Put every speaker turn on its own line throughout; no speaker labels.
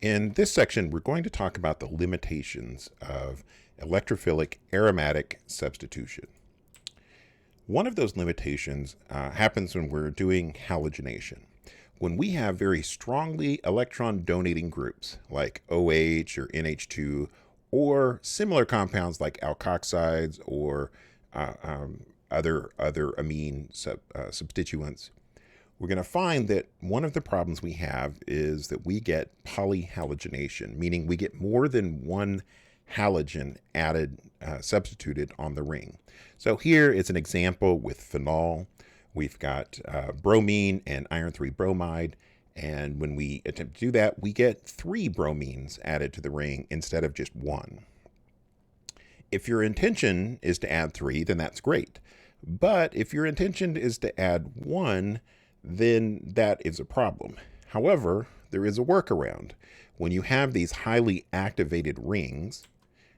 In this section, we're going to talk about the limitations of electrophilic aromatic substitution. One of those limitations happens when we're doing halogenation. When we have very strongly electron donating groups like OH or NH2 or similar compounds like alkoxides or other amine substituents, we're going to find that one of the problems we have is that we get polyhalogenation, meaning we get more than one halogen added, substituted on the ring. So here is an example with phenol. We've got bromine and iron 3 bromide. And when we attempt to do that, we get 3 bromines added to the ring instead of just 1. If your intention is to add 3, then that's great. But if your intention is to add 1, then that is a problem. However, there is a workaround. When you have these highly activated rings,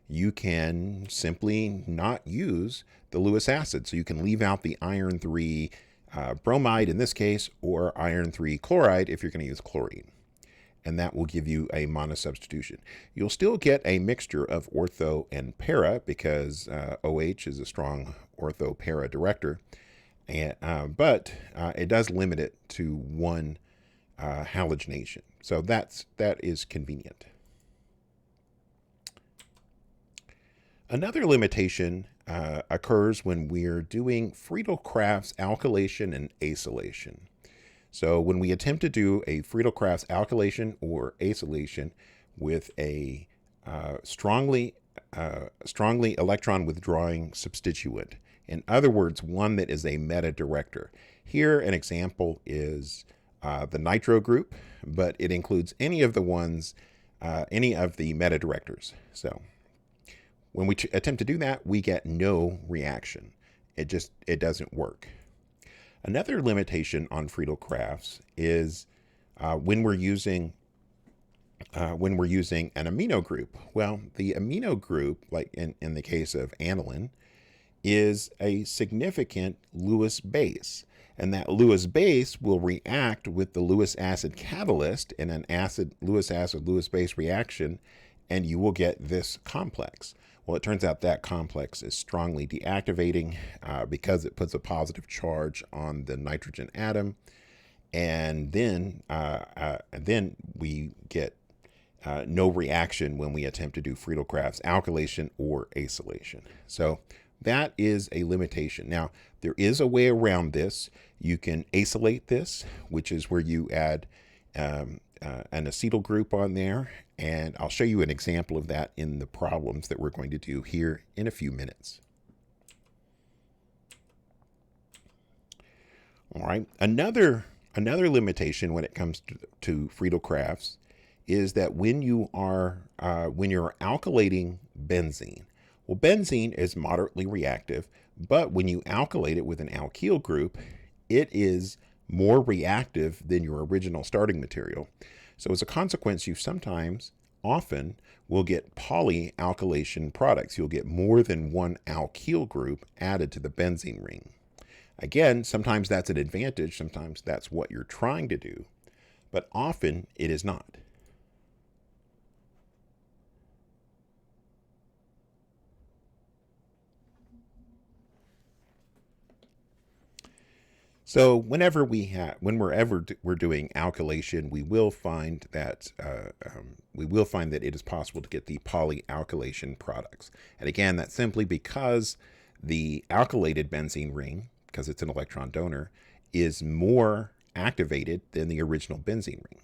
you can simply not use the Lewis acid. So you can leave out the iron 3 bromide in this case, or iron 3 chloride if you're going to use chlorine. And that will give you a monosubstitution. You'll still get a mixture of ortho and para because OH is a strong ortho-para director. But it does limit it to 1 halogenation. So that is convenient. Another limitation occurs when we're doing FriedelCrafts alkylation and acylation. So when we attempt to do a FriedelCrafts alkylation or acylation with a strongly electron withdrawing substituent, in other words, one that is a meta-director. Here, an example is the nitro group, but it includes any of the meta-directors. So when we attempt to do that, we get no reaction. It doesn't work. Another limitation on FriedelCrafts is when we're using an amino group. Well, the amino group, like in the case of aniline, is a significant Lewis base. And that Lewis base will react with the Lewis acid catalyst in an Lewis acid-Lewis base reaction, and you will get this complex. Well, it turns out that complex is strongly deactivating because it puts a positive charge on the nitrogen atom. And then we get no reaction when we attempt to do FriedelCrafts alkylation or acylation. So that is a limitation. Now, there is a way around this. You can acylate this, which is where you add an acetyl group on there. And I'll show you an example of that in the problems that we're going to do here in a few minutes. All right, another limitation when it comes to FriedelCrafts is that when you're alkylating benzene, well, benzene is moderately reactive, but when you alkylate it with an alkyl group, it is more reactive than your original starting material. So as a consequence, you often will get polyalkylation products. You'll get more than 1 alkyl group added to the benzene ring. Again, sometimes that's an advantage. Sometimes that's what you're trying to do, but often it is not. So whenever we're doing alkylation, we will find that it is possible to get the polyalkylation products. And again, that's simply because the alkylated benzene ring, because it's an electron donor, is more activated than the original benzene ring.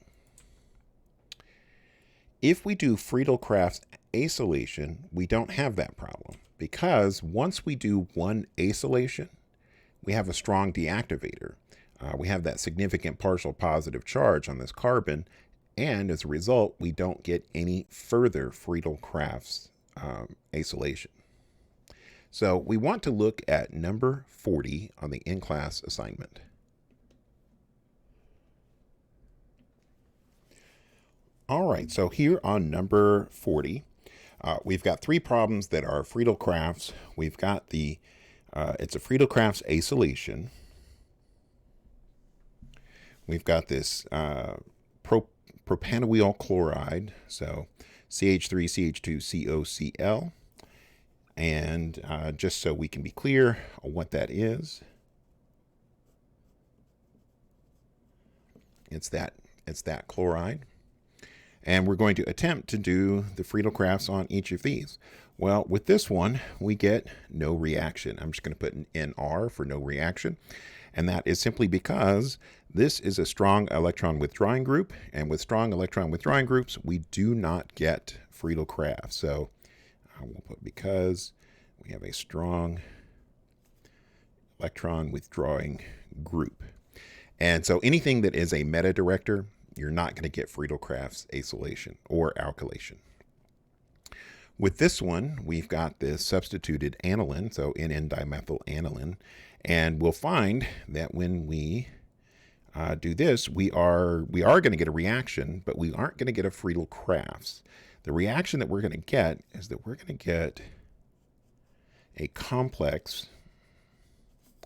If we do FriedelCrafts acylation, we don't have that problem because once we do 1 acylation, we have a strong deactivator. We have that significant partial positive charge on this carbon, and as a result, we don't get any further FriedelCrafts acylation. So we want to look at number 40 on the in-class assignment. All right, so here on number 40, we've got 3 problems that are FriedelCrafts. We've got it's a FriedelCrafts acylation. We've got this propanoyl chloride, so CH3CH2COCl. And just so we can be clear on what that is, it's that chloride. And we're going to attempt to do the FriedelCrafts on each of these. Well, with this one, we get no reaction. I'm just going to put an NR for no reaction. And that is simply because this is a strong electron withdrawing group. And with strong electron withdrawing groups, we do not get FriedelCrafts. So we'll put because we have a strong electron withdrawing group. And so anything that is a meta-director, you're not going to get FriedelCrafts acylation or alkylation. With this one, we've got this substituted aniline, so NN-dimethyl aniline, and we'll find that when we do this, we are going to get a reaction, but we aren't going to get a FriedelCrafts. The reaction that we're going to get is that we're going to get a complex,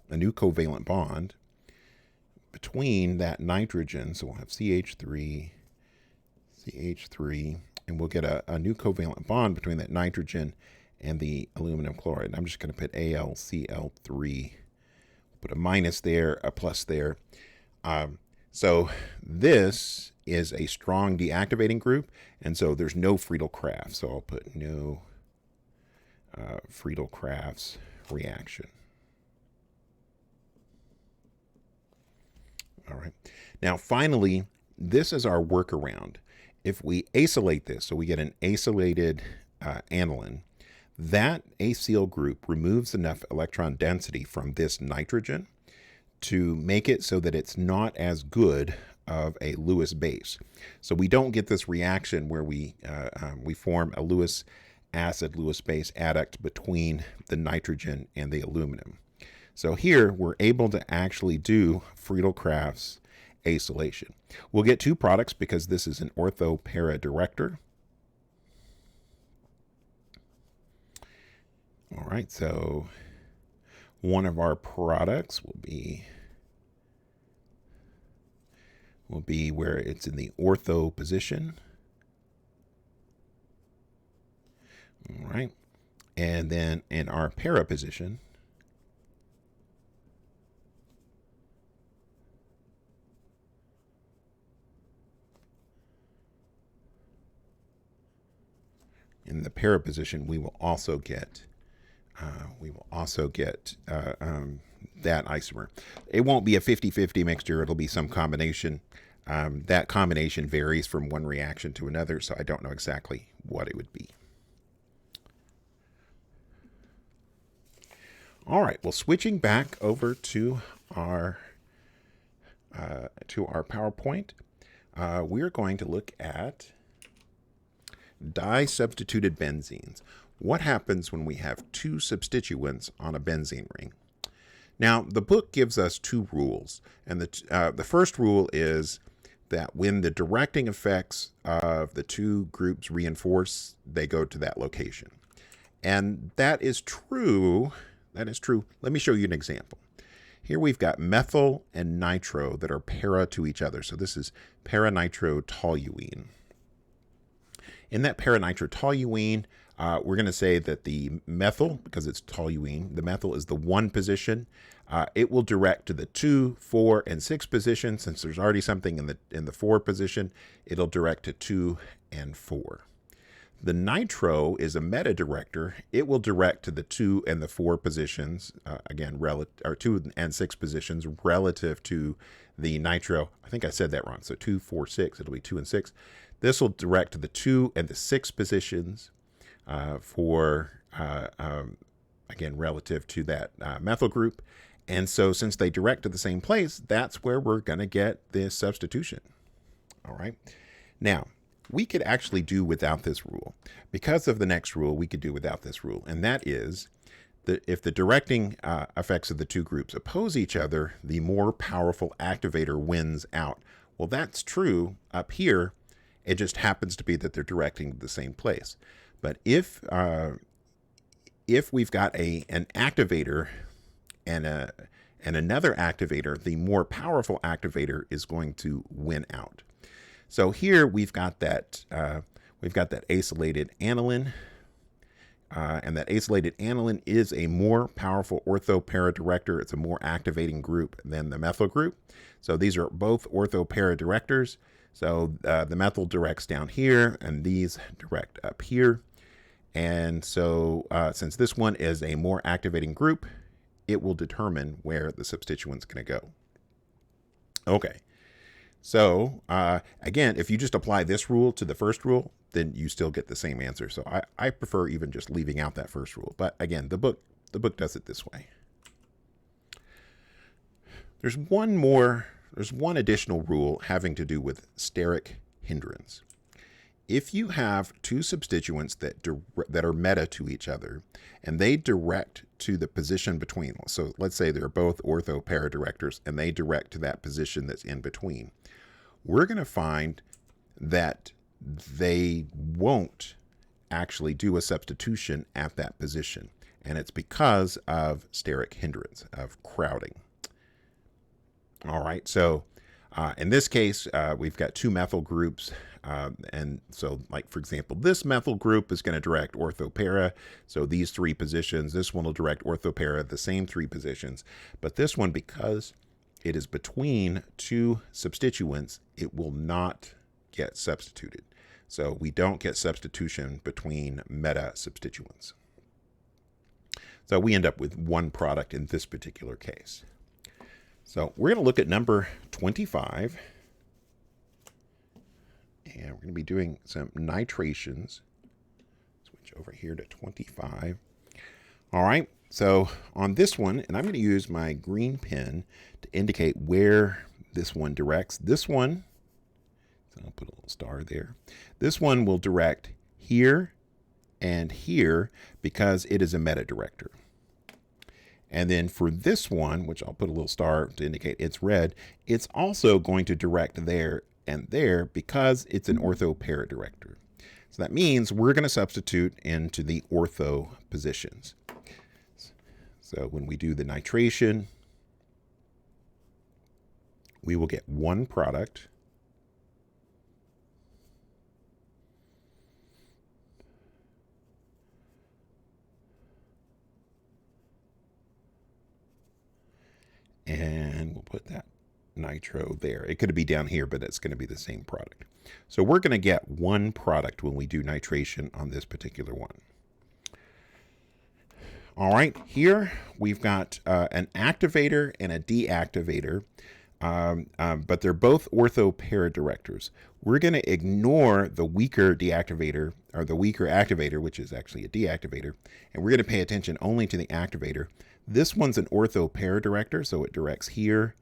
a new covalent bond between that nitrogen. So we'll have CH3, and we'll get a new covalent bond between that nitrogen and the aluminum chloride. I'm just going to put AlCl3, put a minus there, a plus there. So this is a strong deactivating group, and so there's no FriedelCrafts. So I'll put no FriedelCrafts reaction. All right. Now, finally, this is our workaround. If we acylate this, so we get an acylated aniline, that acyl group removes enough electron density from this nitrogen to make it so that it's not as good of a Lewis base. So we don't get this reaction where we form a Lewis acid, Lewis base adduct between the nitrogen and the aluminum. So here we're able to actually do FriedelCrafts acylation. We'll get two products because this is an ortho-para director. All right, so one of our products will be where it's in the ortho position. All right, and then in our para position, in the para position, we will also get that isomer. It won't be a 50-50 mixture. It'll be some combination. That combination varies from one reaction to another, so I don't know exactly what it would be. All right. Well, switching back over to our PowerPoint, we're going to look at disubstituted benzenes. What happens when we have two substituents on a benzene ring? Now, the book gives us two rules, and the first rule is that when the directing effects of the two groups reinforce, they go to that location. And that is true. That is true. Let me show you an example. Here we've got methyl and nitro that are para to each other. So this is para-nitrotoluene. In that para-nitrotoluene, we're going to say that the methyl, because it's toluene, the methyl is the 1 position. It will direct to the 2, 4, and 6 position. Since there's already something in the 4 position, it'll direct to 2 and 4. The nitro is a meta-director. It will direct to the 2 and the 4 positions, again, or 2 and 6 positions relative to the nitro. I think I said that wrong. So 2, 4, 6, it'll be 2 and 6. This will direct to the 2 and the 6 positions again, relative to that methyl group. And so since they direct to the same place, that's where we're going to get this substitution. All right. Now, we could actually do without this rule. Because of the next rule, we could do without this rule. And that is that if the directing effects of the two groups oppose each other, the more powerful activator wins out. Well, that's true up here. It just happens to be that they're directing to the same place. But if we've got an activator and another activator, the more powerful activator is going to win out. So here we've got that acylated aniline, and that acylated aniline is a more powerful ortho-para director. It's a more activating group than the methyl group. So these are both ortho-para directors. So the methyl directs down here, and these direct up here. And so since this one is a more activating group, it will determine where the substituent's going to go. Okay. So again, if you just apply this rule to the first rule, then you still get the same answer. So I prefer even just leaving out that first rule. But again, the book does it this way. There's one additional rule having to do with steric hindrance. If you have two substituents that are meta to each other, and they direct to the position between, so let's say they're both ortho-para directors, and they direct to that position that's in between, we're going to find that they won't actually do a substitution at that position. And it's because of steric hindrance, of crowding. All right, so in this case, we've got two methyl groups. And so, like, for example, this methyl group is going to direct ortho-para. So these three positions, this one will direct ortho-para, the same three positions. But this one, because it is between two substituents, it will not get substituted. So we don't get substitution between meta substituents. So we end up with one product in this particular case. So we're going to look at number 25. And we're going to be doing some nitrations. Switch over here to 25. All right. So on this one, and I'm going to use my green pen to indicate where this one directs. This one, so I'll put a little star there. This one will direct here and here because it is a meta director. And then for this one, which I'll put a little star to indicate it's red, it's also going to direct there and there because it's an ortho-para director. So that means we're going to substitute into the ortho positions. So when we do the nitration, we will get one product. And we'll put that nitro there. It could be down here, but it's going to be the same product. So we're going to get one product when we do nitration on this particular one. All right, here we've got an activator and a deactivator, but they're both ortho-para directors. We're going to ignore the weaker deactivator, or the weaker activator, which is actually a deactivator, and we're going to pay attention only to the activator. This one's an ortho-para director, so it directs here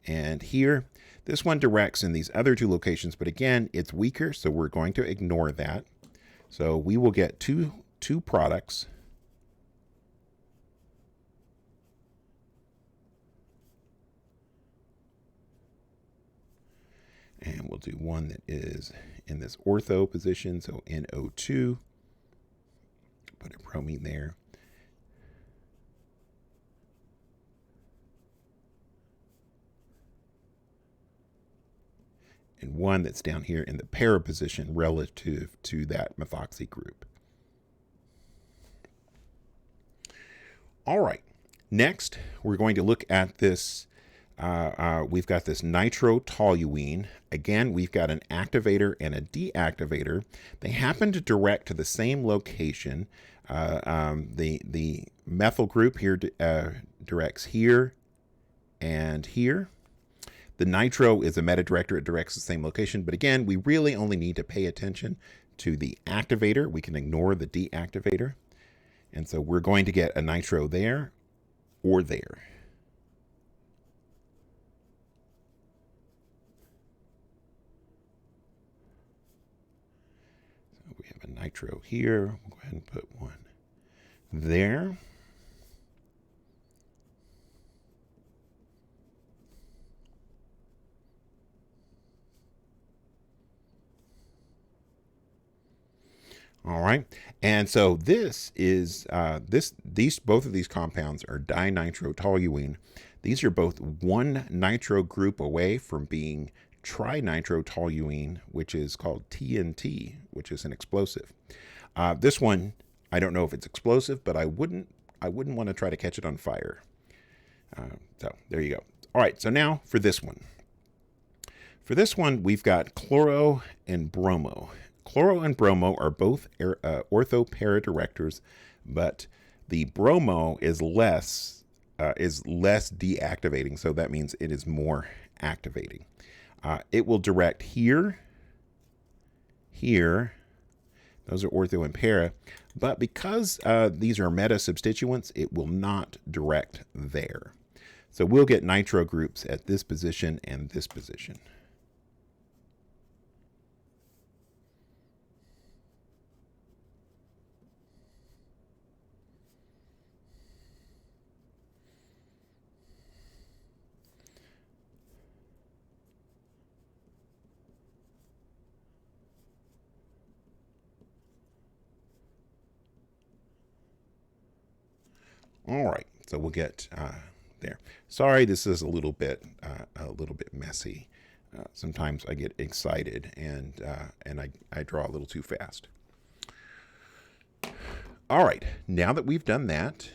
and here. This one directs in these other two locations, but again, it's weaker, so we're going to ignore that. So we will get two products. And we'll do one that is in this ortho position, so NO2. Put a bromine there. And one that's down here in the para position relative to that methoxy group. All right, next we're going to look at this. We've got this nitrotoluene. Again, we've got an activator and a deactivator. They happen to direct to the same location. The methyl group here directs here and here. The nitro is a meta director. It directs the same location. But again, we really only need to pay attention to the activator. We can ignore the deactivator. And so we're going to get a nitro there or there. So we have a nitro here. We'll go ahead and put one there. All right, and so this is both of these compounds are dinitrotoluene. These are both one nitro group away from being trinitrotoluene, which is called TNT, which is an explosive. This one, I don't know if it's explosive, but I wouldn't want to try to catch it on fire. So there you go. All right, so now for this one. For this one, we've got chloro and bromo. Chloro and bromo are both ortho-para-directors, but the bromo is less deactivating, so that means it is more activating. It will direct here, here. Those are ortho and para, but because these are meta substituents, it will not direct there. So we'll get nitro groups at this position and this position. All right, so we'll get there. Sorry, this is a little bit messy. Sometimes I get excited and I draw a little too fast. All right, now that we've done that,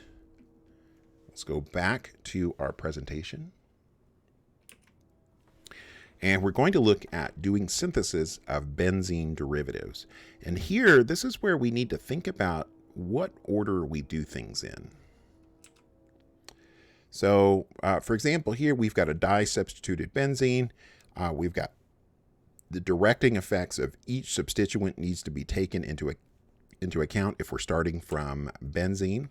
let's go back to our presentation. And we're going to look at doing synthesis of benzene derivatives. And here, this is where we need to think about what order we do things in. So, for example, here we've got a disubstituted benzene. We've got the directing effects of each substituent needs to be taken into account if we're starting from benzene.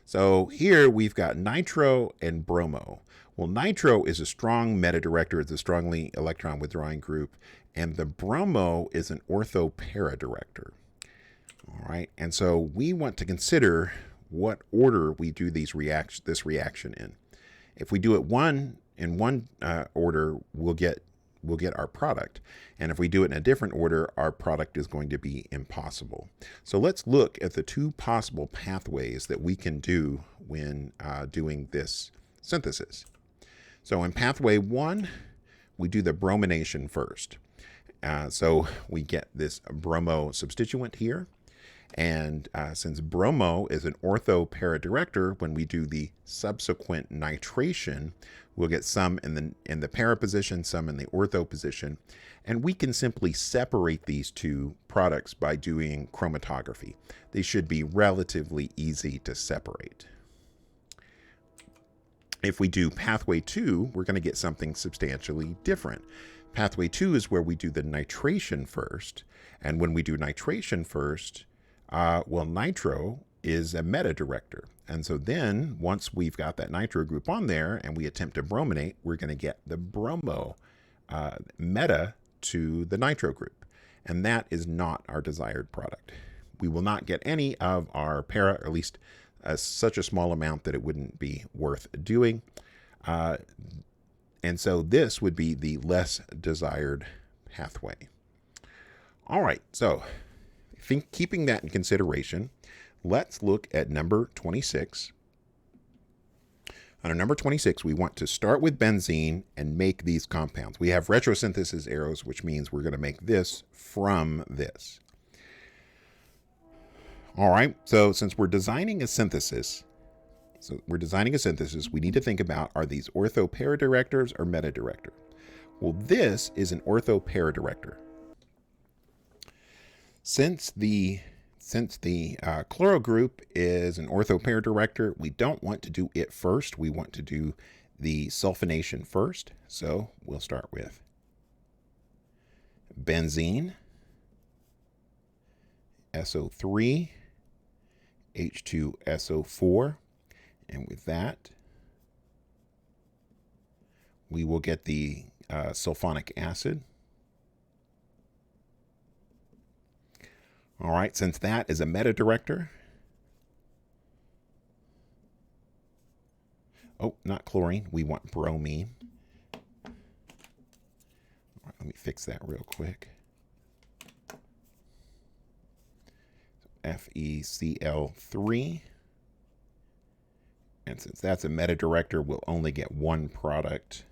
So here we've got nitro and bromo. Well, nitro is a strong meta-director. It's a strongly electron withdrawing group. And the bromo is an ortho-para-director. All right, and so we want to consider what order we do this reaction in. If we do it in one order, we'll get our product. And if we do it in a different order, our product is going to be impossible. So let's look at the two possible pathways that we can do when doing this synthesis. So in pathway 1, we do the bromination first. So we get this bromo substituent here. And since bromo is an ortho-para-director, when we do the subsequent nitration, we'll get some in the para position, some in the ortho position. And we can simply separate these two products by doing chromatography. They should be relatively easy to separate. If we do pathway 2, we're going to get something substantially different. Pathway 2 is where we do the nitration first. And when we do nitration first, well, nitro is a meta-director. And so then once we've got that nitro group on there and we attempt to brominate, we're going to get the bromo meta to the nitro group. And that is not our desired product. We will not get any of our para, or at least such a small amount that it wouldn't be worth doing. And so this would be the less desired pathway. All right, so keeping that in consideration, let's look at number 26. On number 26, we want to start with benzene and make these compounds. We have retrosynthesis arrows, which means we're going to make this from this. All right, so since we're designing a synthesis, we need to think about, are these ortho-para-directors or meta-director? Well, this is an ortho-para-director. Since the chloro group is an ortho-para-director, we don't want to do it first. We want to do the sulfonation first. So we'll start with benzene, SO3, H2SO4, and with that, we will get the sulfonic acid. All right, since that is a meta-director. Oh, not chlorine. We want bromine. All right, let me fix that real quick. FeCl3. And since that's a meta-director, we'll only get one product,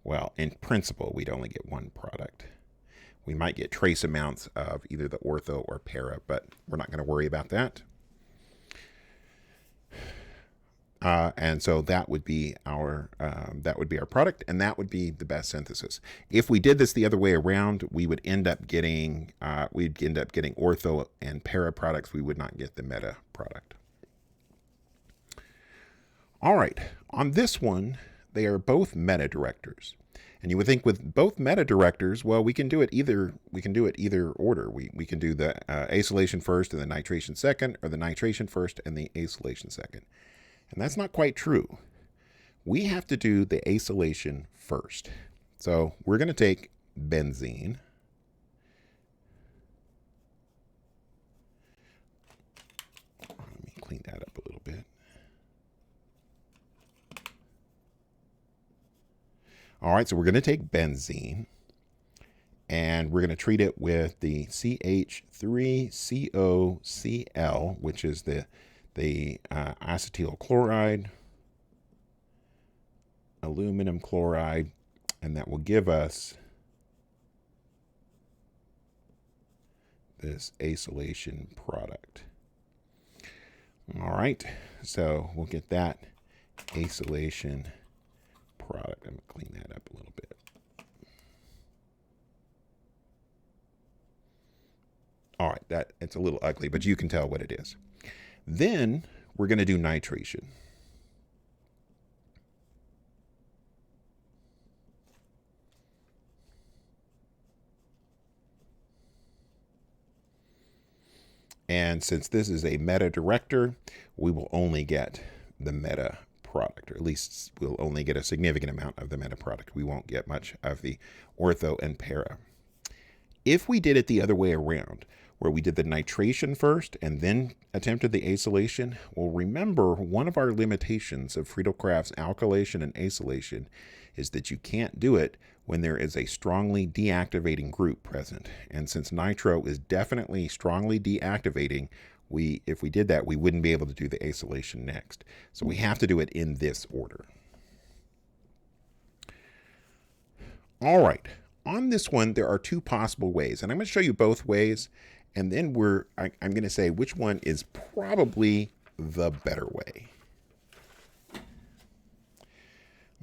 Well, in principle, we'd only get one product. We might get trace amounts of either the ortho or para, but we're not going to worry about that. And so that would be our product, and that would be the best synthesis. If we did this the other way around, we would end up getting ortho and para products. We would not get the meta product. All right, on this one, they are both meta directors. And you would think with both meta directors, well, we can do it either order. We can do the acylation first and the nitration second, or the nitration first and the acylation second. And that's not quite true. We have to do the acylation first. So we're going to take benzene. Let me clean that up a little bit. All right, so we're going to take benzene, and we're going to treat it with the CH3COCl, which is the acetyl chloride, aluminum chloride, and that will give us this acylation product. All right, so we'll get that acylation product. I'm going to clean that up a little bit. All right, it's a little ugly, but you can tell what it is. Then we're going to do nitration. And since this is a meta director, we will only get the meta product, or at least we'll only get a significant amount of the meta product. We won't get much of the ortho and para. If we did it the other way around, where we did the nitration first and then attempted the acylation, well, remember, one of our limitations of FriedelCrafts alkylation and acylation is that you can't do it when there is a strongly deactivating group present. And since nitro is definitely strongly deactivating, if we did that, we wouldn't be able to do the acylation next. So we have to do it in this order. All right. On this one, there are two possible ways, and I'm going to show you both ways, and then I'm going to say which one is probably the better way.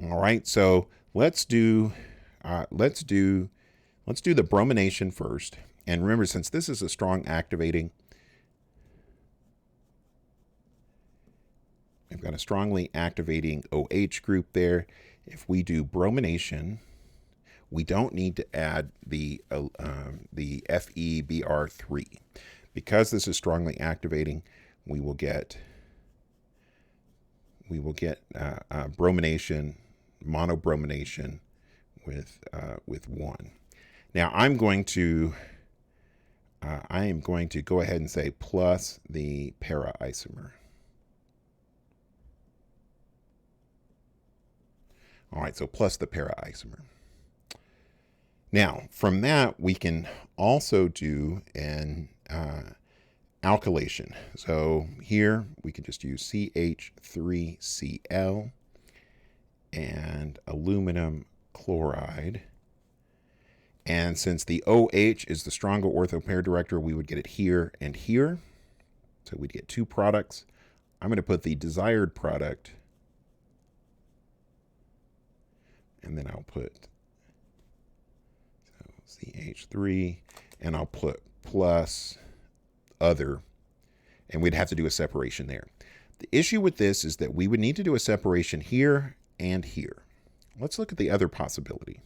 All right, so let's do the bromination first. And remember, since this is a strong activating, we've got a strongly activating OH group there. If we do bromination, we don't need to add the FeBr3. Because this is strongly activating, we will get bromination, monobromination with 1. Now I am going to go ahead and say plus the para isomer. All right, so plus the para isomer. Now, from that, we can also do an alkylation. So here, we can just use CH3Cl and aluminum chloride. And since the OH is the stronger ortho pair director, we would get it here and here. So we'd get two products. I'm going to put the desired product, and then I'll put CH3, and I'll put plus other, and we'd have to do a separation there. The issue with this is that we would need to do a separation here and here. Let's look at the other possibility.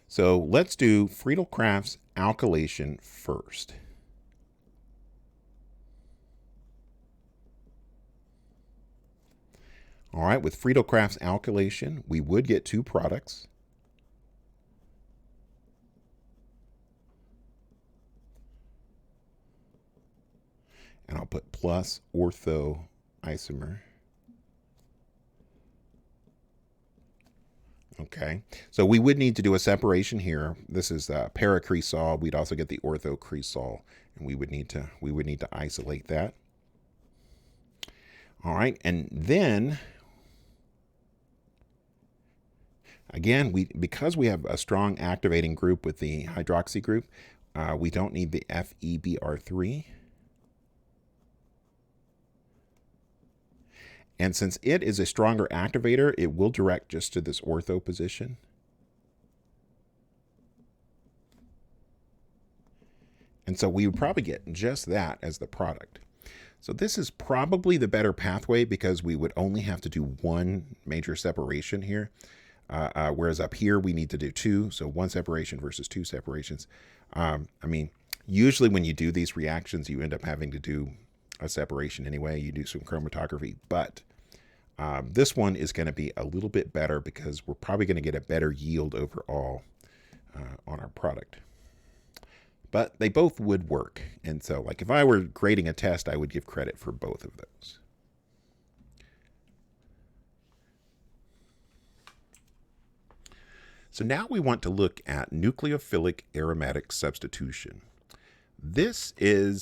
So let's do FriedelCrafts alkylation first. All right, with FriedelCrafts alkylation, we would get two products. And I'll put plus ortho isomer. Okay, so we would need to do a separation here. This is paracresol. We'd also get the orthocresol, and we would need to isolate that. All right, and then again, because we have a strong activating group with the hydroxy group, we don't need the FeBr3. And since it is a stronger activator, it will direct just to this ortho position. And so we would probably get just that as the product. So this is probably the better pathway because we would only have to do one major separation here. Whereas up here, we need to do two. So one separation versus two separations. I mean, usually when you do these reactions, you end up having to do a separation anyway. You do some chromatography, but this one is going to be a little bit better because we're probably going to get a better yield overall on our product. But they both would work. And so like if I were grading a test, I would give credit for both of those. So now we want to look at nucleophilic aromatic substitution. It's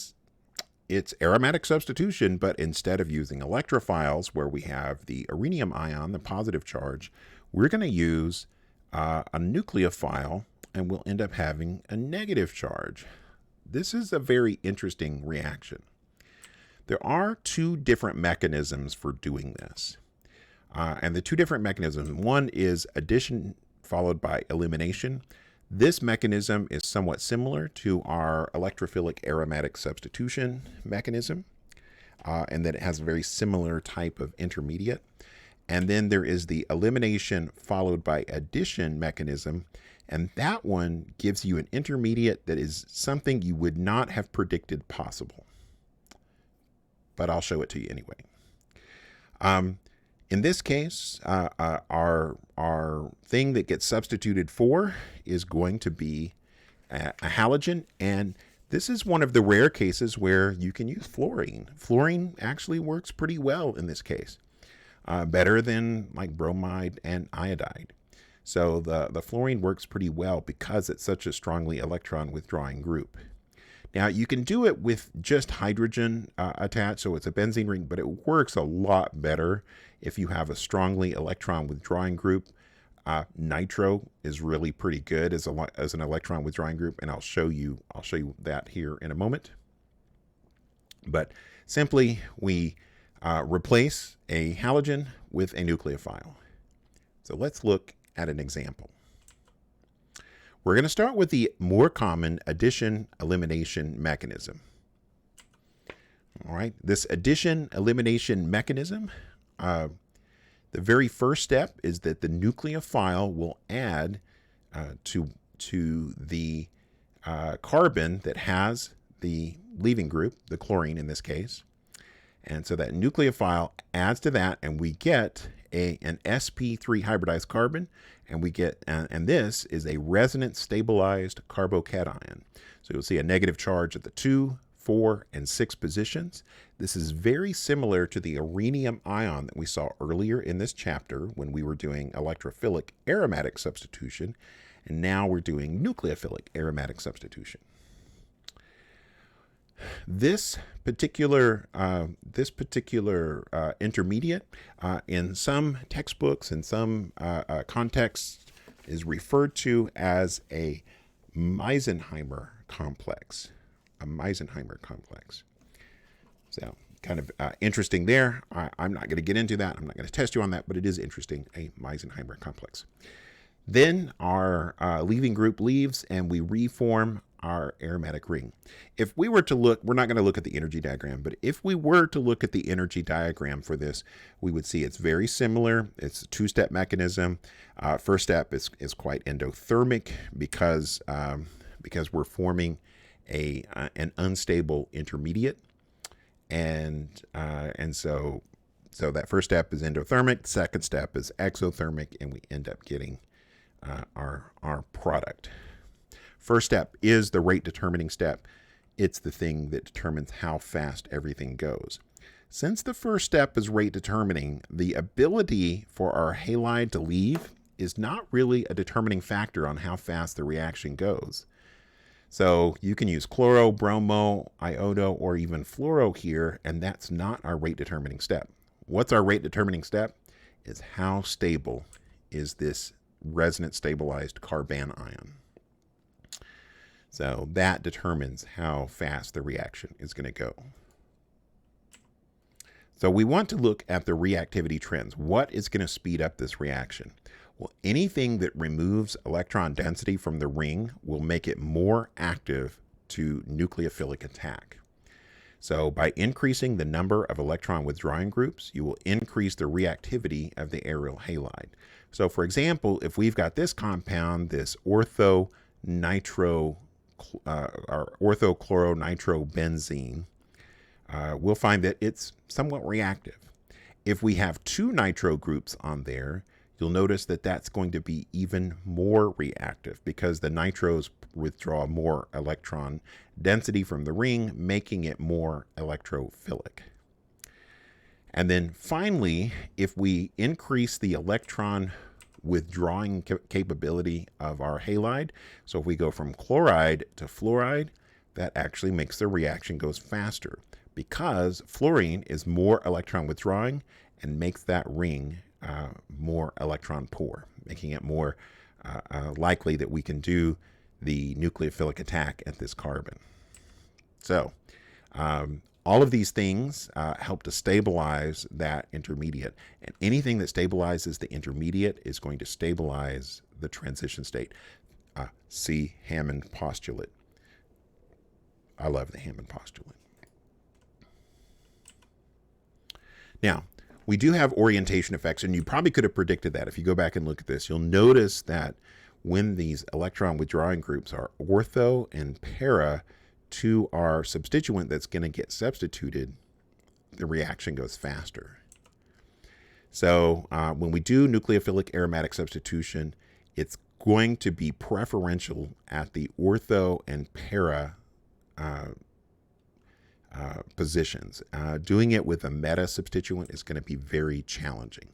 aromatic substitution, but instead of using electrophiles where we have the rhenium ion, the positive charge, we're going to use a nucleophile and we'll end up having a negative charge. This is a very interesting reaction. There are two different mechanisms for doing this. And the two different mechanisms, one is addition followed by elimination. This mechanism is somewhat similar to our electrophilic aromatic substitution mechanism, and that it has a very similar type of intermediate. And then there is the elimination followed by addition mechanism, and that one gives you an intermediate that is something you would not have predicted possible. But I'll show it to you anyway. In this case, our thing that gets substituted for is going to be a halogen, and this is one of the rare cases where you can use fluorine. Fluorine actually works pretty well in this case, better than like bromide and iodide. So the fluorine works pretty well because it's such a strongly electron withdrawing group. Now you can do it with just hydrogen attached, so it's a benzene ring, but it works a lot better if you have a strongly electron withdrawing group. Nitro is really pretty good as an electron withdrawing group, and I'll show you that here in a moment. But simply we replace a halogen with a nucleophile. So let's look at an example. We're going to start with the more common addition-elimination mechanism. All right, this addition-elimination mechanism, the very first step is that the nucleophile will add to the carbon that has the leaving group, the chlorine in this case. And so that nucleophile adds to that, and we get an sp3 hybridized carbon, and we get, and this is a resonance stabilized carbocation. So you'll see a negative charge at the 2, 4, and 6 positions. This is very similar to the rhenium ion that we saw earlier in this chapter when we were doing electrophilic aromatic substitution, and now we're doing nucleophilic aromatic substitution. This particular intermediate in some textbooks and some contexts is referred to as a Meisenheimer complex. So kind of interesting there. I'm not going to get into that. I'm not going to test you on that, but it is interesting, a Meisenheimer complex. Then our leaving group leaves and we reform our aromatic ring. If we were to look, we're not going to look at the energy diagram, but if we were to look at the energy diagram for this, we would see it's very similar. It's a two-step mechanism. First step is quite endothermic because we're forming an unstable intermediate, and so that first step is endothermic. Second step is exothermic, and we end up getting our product. First step is the rate determining step. It's the thing that determines how fast everything goes. Since the first step is rate determining, the ability for our halide to leave is not really a determining factor on how fast the reaction goes. So you can use chloro, bromo, iodo, or even fluoro here, and that's not our rate determining step. what's our rate determining step? Is how stable is this resonance stabilized carbanion? So that determines how fast the reaction is going to go. So we want to look at the reactivity trends. What is going to speed up this reaction? Well, anything that removes electron density from the ring will make it more active to nucleophilic attack. So by increasing the number of electron withdrawing groups, you will increase the reactivity of the aryl halide. So for example, if we've got this compound, this orthochloronitrobenzene, we'll find that it's somewhat reactive. If we have two nitro groups on there, you'll notice that that's going to be even more reactive because the nitros withdraw more electron density from the ring, making it more electrophilic. And then finally, if we increase the electron withdrawing capability of our halide, so if we go from chloride to fluoride, that actually makes the reaction goes faster because fluorine is more electron withdrawing and makes that ring more electron poor, making it more likely that we can do the nucleophilic attack at this carbon. So all of these things help to stabilize that intermediate, and anything that stabilizes the intermediate is going to stabilize the transition state. See Hammond postulate. I love the Hammond postulate. Now, we do have orientation effects, and you probably could have predicted that. If you go back and look at this, you'll notice that when these electron withdrawing groups are ortho and para to our substituent that's going to get substituted, the reaction goes faster. So when we do nucleophilic aromatic substitution, it's going to be preferential at the ortho and para positions. Doing it with a meta substituent is going to be very challenging.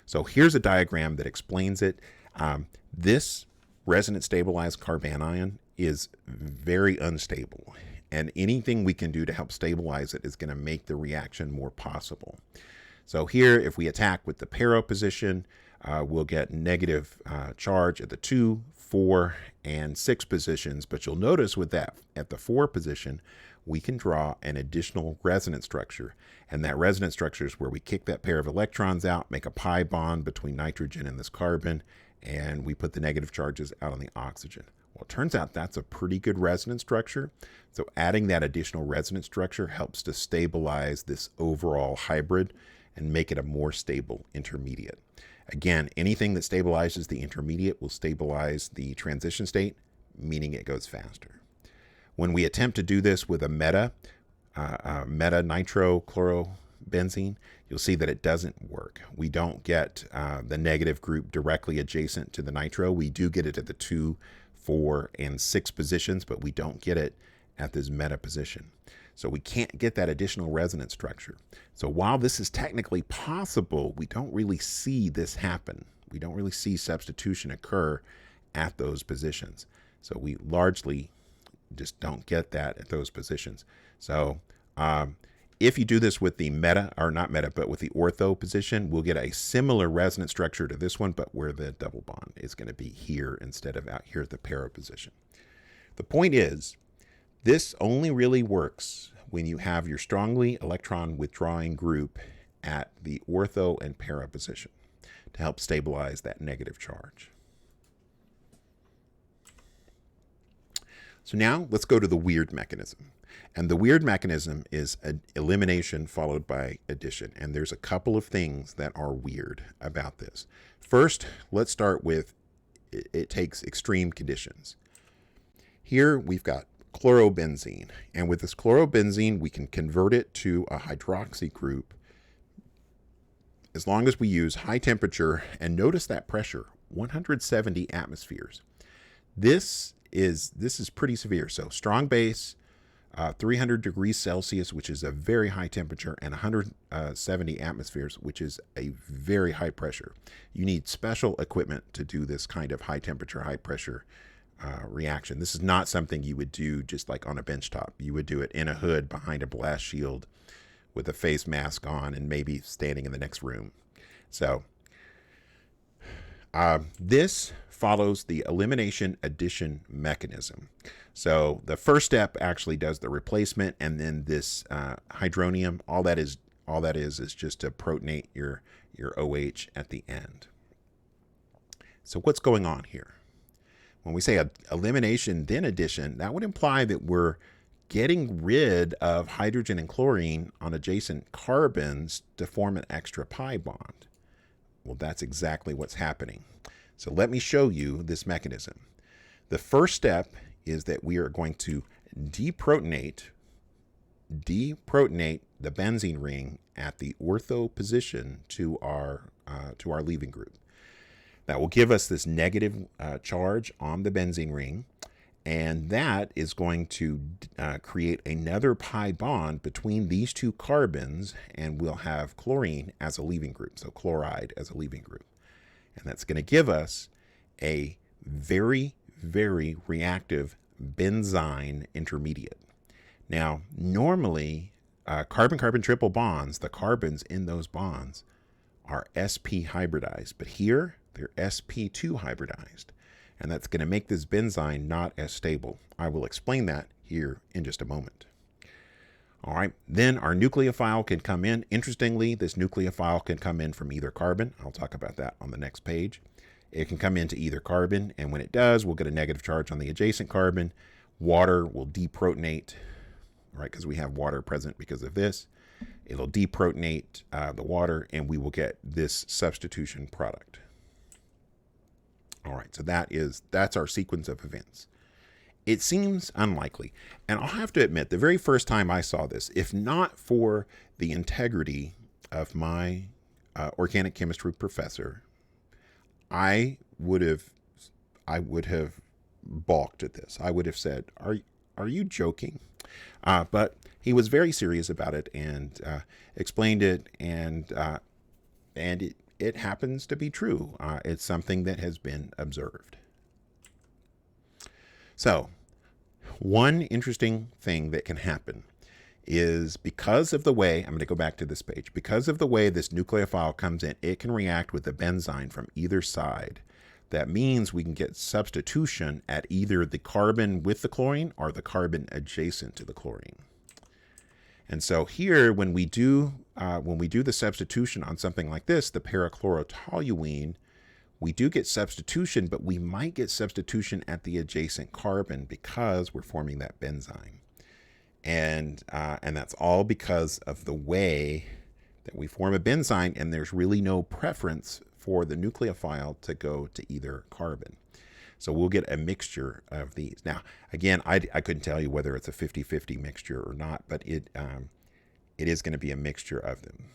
So here's a diagram that explains it. This resonance stabilized carbanion is very unstable, and anything we can do to help stabilize it is going to make the reaction more possible. So here, if we attack with the para position, we'll get negative charge at the 2, 4, and 6 positions, but you'll notice with that, at the 4 position, we can draw an additional resonance structure, and that resonance structure is where we kick that pair of electrons out, make a pi bond between nitrogen and this carbon, and we put the negative charges out on the oxygen. Well, it turns out that's a pretty good resonance structure. So adding that additional resonance structure helps to stabilize this overall hybrid and make it a more stable intermediate. Again, anything that stabilizes the intermediate will stabilize the transition state, meaning it goes faster. When we attempt to do this with a meta nitrochlorobenzene, you'll see that it doesn't work. We don't get the negative group directly adjacent to the nitro. We do get it at the 2, 4, and 6 positions, but we don't get it at this meta position. So we can't get that additional resonance structure. So while this is technically possible, we don't really see this happen. We don't really see substitution occur at those positions. So we largely just don't get that at those positions. So if you do this with the meta, or not meta, but with the ortho position, we'll get a similar resonance structure to this one, but where the double bond is going to be here instead of out here at the para position. The point is, this only really works when you have your strongly electron withdrawing group at the ortho and para position to help stabilize that negative charge. So now let's go to the weird mechanism. And the weird mechanism is an elimination followed by addition. And there's a couple of things that are weird about this. First, let's start with it takes extreme conditions. Here we've got chlorobenzene. And with this chlorobenzene, we can convert it to a hydroxy group as long as we use high temperature. And notice that pressure, 170 atmospheres. This is pretty severe. So strong base, 300 degrees Celsius, which is a very high temperature, and 170 atmospheres, which is a very high pressure. You need special equipment to do this kind of high temperature, high pressure reaction. This is not something you would do just like on a benchtop. You would do it in a hood behind a blast shield with a face mask on and maybe standing in the next room. So this follows the elimination-addition mechanism. So the first step actually does the replacement, and then this hydronium, all that is just to protonate your OH at the end. So what's going on here? When we say elimination then addition, that would imply that we're getting rid of hydrogen and chlorine on adjacent carbons to form an extra pi bond. Well, that's exactly what's happening. So let me show you this mechanism. The first step is that we are going to deprotonate the benzene ring at the ortho position to our leaving group. That will give us this negative charge on the benzene ring, and that is going to create another pi bond between these two carbons, and we'll have chlorine as a leaving group, so chloride as a leaving group. And that's going to give us a very, very reactive benzyne intermediate. Now, normally, carbon-carbon triple bonds, the carbons in those bonds, are sp hybridized, but here they're sp2 hybridized, and that's going to make this benzyne not as stable. I will explain that here in just a moment. All right, then our nucleophile can come in. Interestingly, this nucleophile can come in from either carbon. I'll talk about that on the next page. It can come into either carbon, and when it does, we'll get a negative charge on the adjacent carbon. Water will deprotonate, right, because we have water present because of this. It'll deprotonate the water, and we will get this substitution product. All right, so that's our sequence of events. It seems unlikely, and I'll have to admit, the very first time I saw this, if not for the integrity of my organic chemistry professor, I would have balked at this. I would have said, "Are you joking?" But he was very serious about it and explained it, and it happens to be true. It's something that has been observed. So, one interesting thing that can happen is because of the way, I'm going to go back to this page, because of the way this nucleophile comes in, it can react with the benzyne from either side. That means we can get substitution at either the carbon with the chlorine or the carbon adjacent to the chlorine. And so here, when we do the substitution on something like this, the parachlorotoluene, we do get substitution, but we might get substitution at the adjacent carbon because we're forming that benzyne. And that's all because of the way that we form a benzyne, and there's really no preference for the nucleophile to go to either carbon. So we'll get a mixture of these. Now, again, I couldn't tell you whether it's a 50-50 mixture or not, but it is going to be a mixture of them.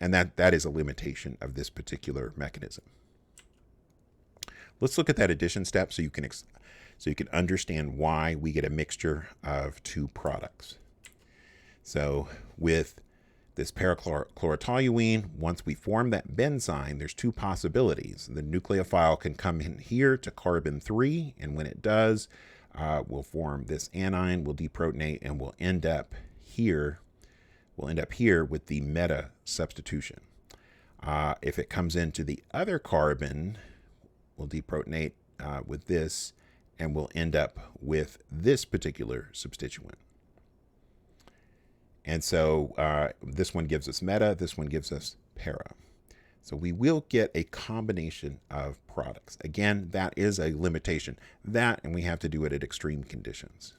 And that is a limitation of this particular mechanism. Let's look at that addition step so you can understand why we get a mixture of two products. So with this parachlorotoluene, once we form that benzyne, there's two possibilities. The nucleophile can come in here to carbon 3, and when it does, we'll form this anion, we'll deprotonate, and we'll end up here with the meta substitution. If it comes into the other carbon, we'll deprotonate with this, and we'll end up with this particular substituent. And so this one gives us meta, this one gives us para. So we will get a combination of products. Again, that is a limitation. And we have to do it at extreme conditions.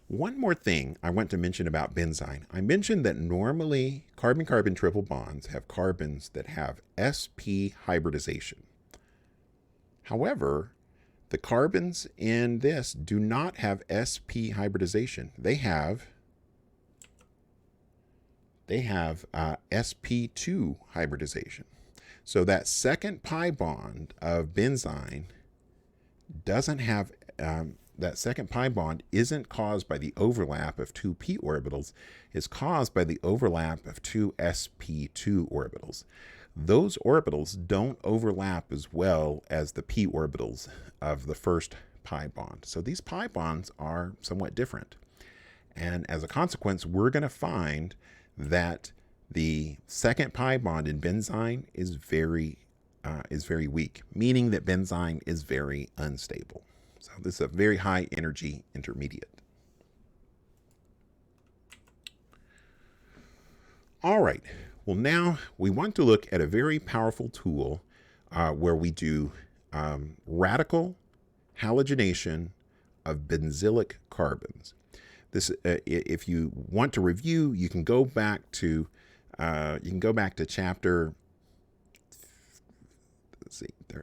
One more thing I want to mention about benzyne. I mentioned that normally carbon-carbon triple bonds have carbons that have sp hybridization. However, the carbons in this do not have sp hybridization. They have sp2 hybridization. So that second pi bond of benzyne doesn't have, that second pi bond isn't caused by the overlap of two p orbitals, it's caused by the overlap of two sp2 orbitals. Those orbitals don't overlap as well as the p orbitals of the first pi bond. So these pi bonds are somewhat different. And as a consequence, we're going to find that the second pi bond in benzene is very weak, meaning that benzene is very unstable. So this is a very high energy intermediate. All right, well now we want to look at a very powerful tool where we do radical halogenation of benzylic carbons. This, if you want to review, you can go back to chapter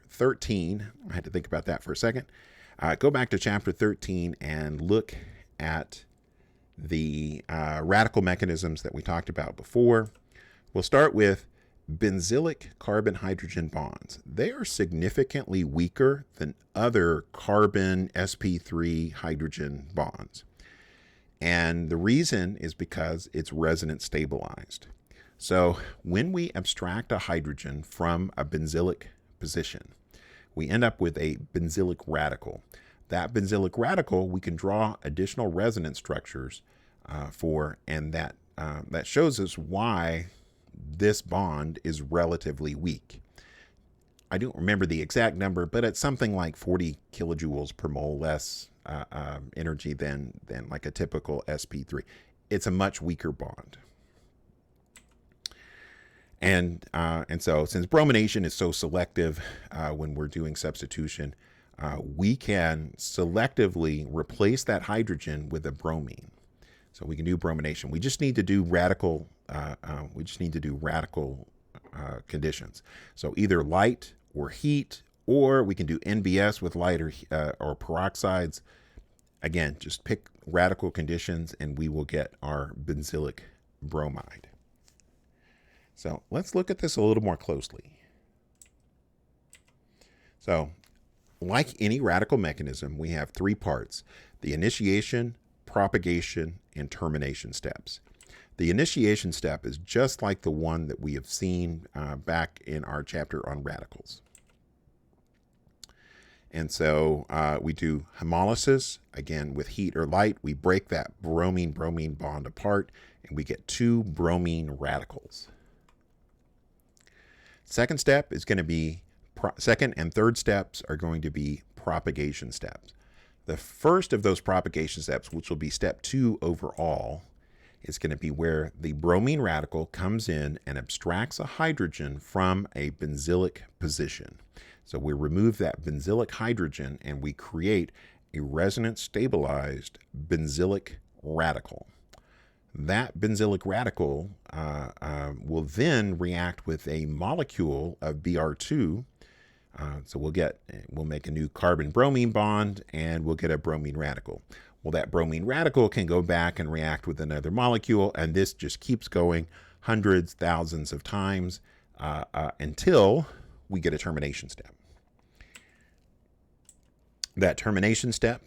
13. I had to think about that for a second. Go back to chapter 13 and look at the radical mechanisms that we talked about before. We'll start with benzylic carbon-hydrogen bonds. They are significantly weaker than other carbon sp3 hydrogen bonds. And the reason is because it's resonance stabilized. So when we abstract a hydrogen from a benzylic position, we end up with a benzylic radical. That benzylic radical we can draw additional resonance structures for, and that shows us why this bond is relatively weak. I don't remember the exact number, but it's something like 40 kilojoules per mole less energy than like a typical sp3. It's a much weaker bond. And so since bromination is so selective when we're doing substitution, we can selectively replace that hydrogen with a bromine. So we can do bromination. We just need to do radical. Conditions. So either light or heat, or we can do NBS with light or peroxides. Again, just pick radical conditions, and we will get our benzylic bromide. So let's look at this a little more closely. So, like any radical mechanism, we have three parts: the initiation, propagation, and termination steps. The initiation step is just like the one that we have seen back in our chapter on radicals. And so we do hemolysis, again with heat or light. We break that bromine-bromine bond apart, and we get two bromine radicals. Second step is going to be, second and third steps are going to be propagation steps. The first of those propagation steps, which will be step 2 overall, is going to be where the bromine radical comes in and abstracts a hydrogen from a benzylic position. So we remove that benzylic hydrogen and we create a resonance stabilized benzylic radical. That benzylic radical will then react with a molecule of Br2. So we'll make a new carbon-bromine bond, and we'll get a bromine radical. Well, that bromine radical can go back and react with another molecule, and this just keeps going hundreds, thousands of times until we get a termination step. That termination step,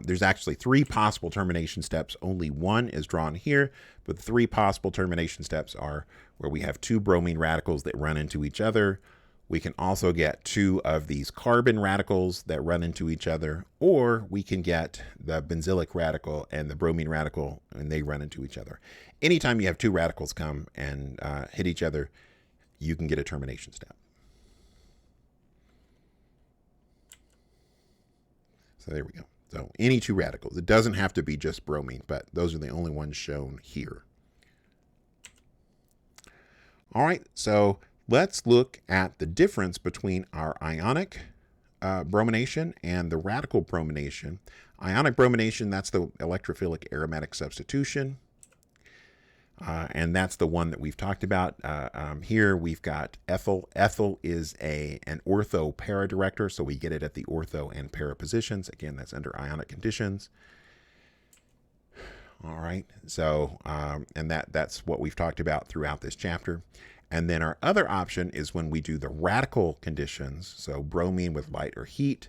there's actually 3 possible termination steps. Only one is drawn here, but the 3 possible termination steps are where we have 2 bromine radicals that run into each other. We can also get 2 of these carbon radicals that run into each other, or we can get the benzylic radical and the bromine radical, and they run into each other. Anytime you have 2 radicals come and hit each other, you can get a termination step. So there we go. So any 2 radicals. It doesn't have to be just bromine, but those are the only ones shown here. All right, so let's look at the difference between our ionic bromination and the radical bromination. Ionic bromination, that's the electrophilic aromatic substitution. And that's the one that we've talked about. Here we've got ethyl. Ethyl is an ortho para director, so we get it at the ortho and para positions. Again, that's under ionic conditions. All right, so and that's what we've talked about throughout this chapter. And then our other option is when we do the radical conditions, so bromine with light or heat,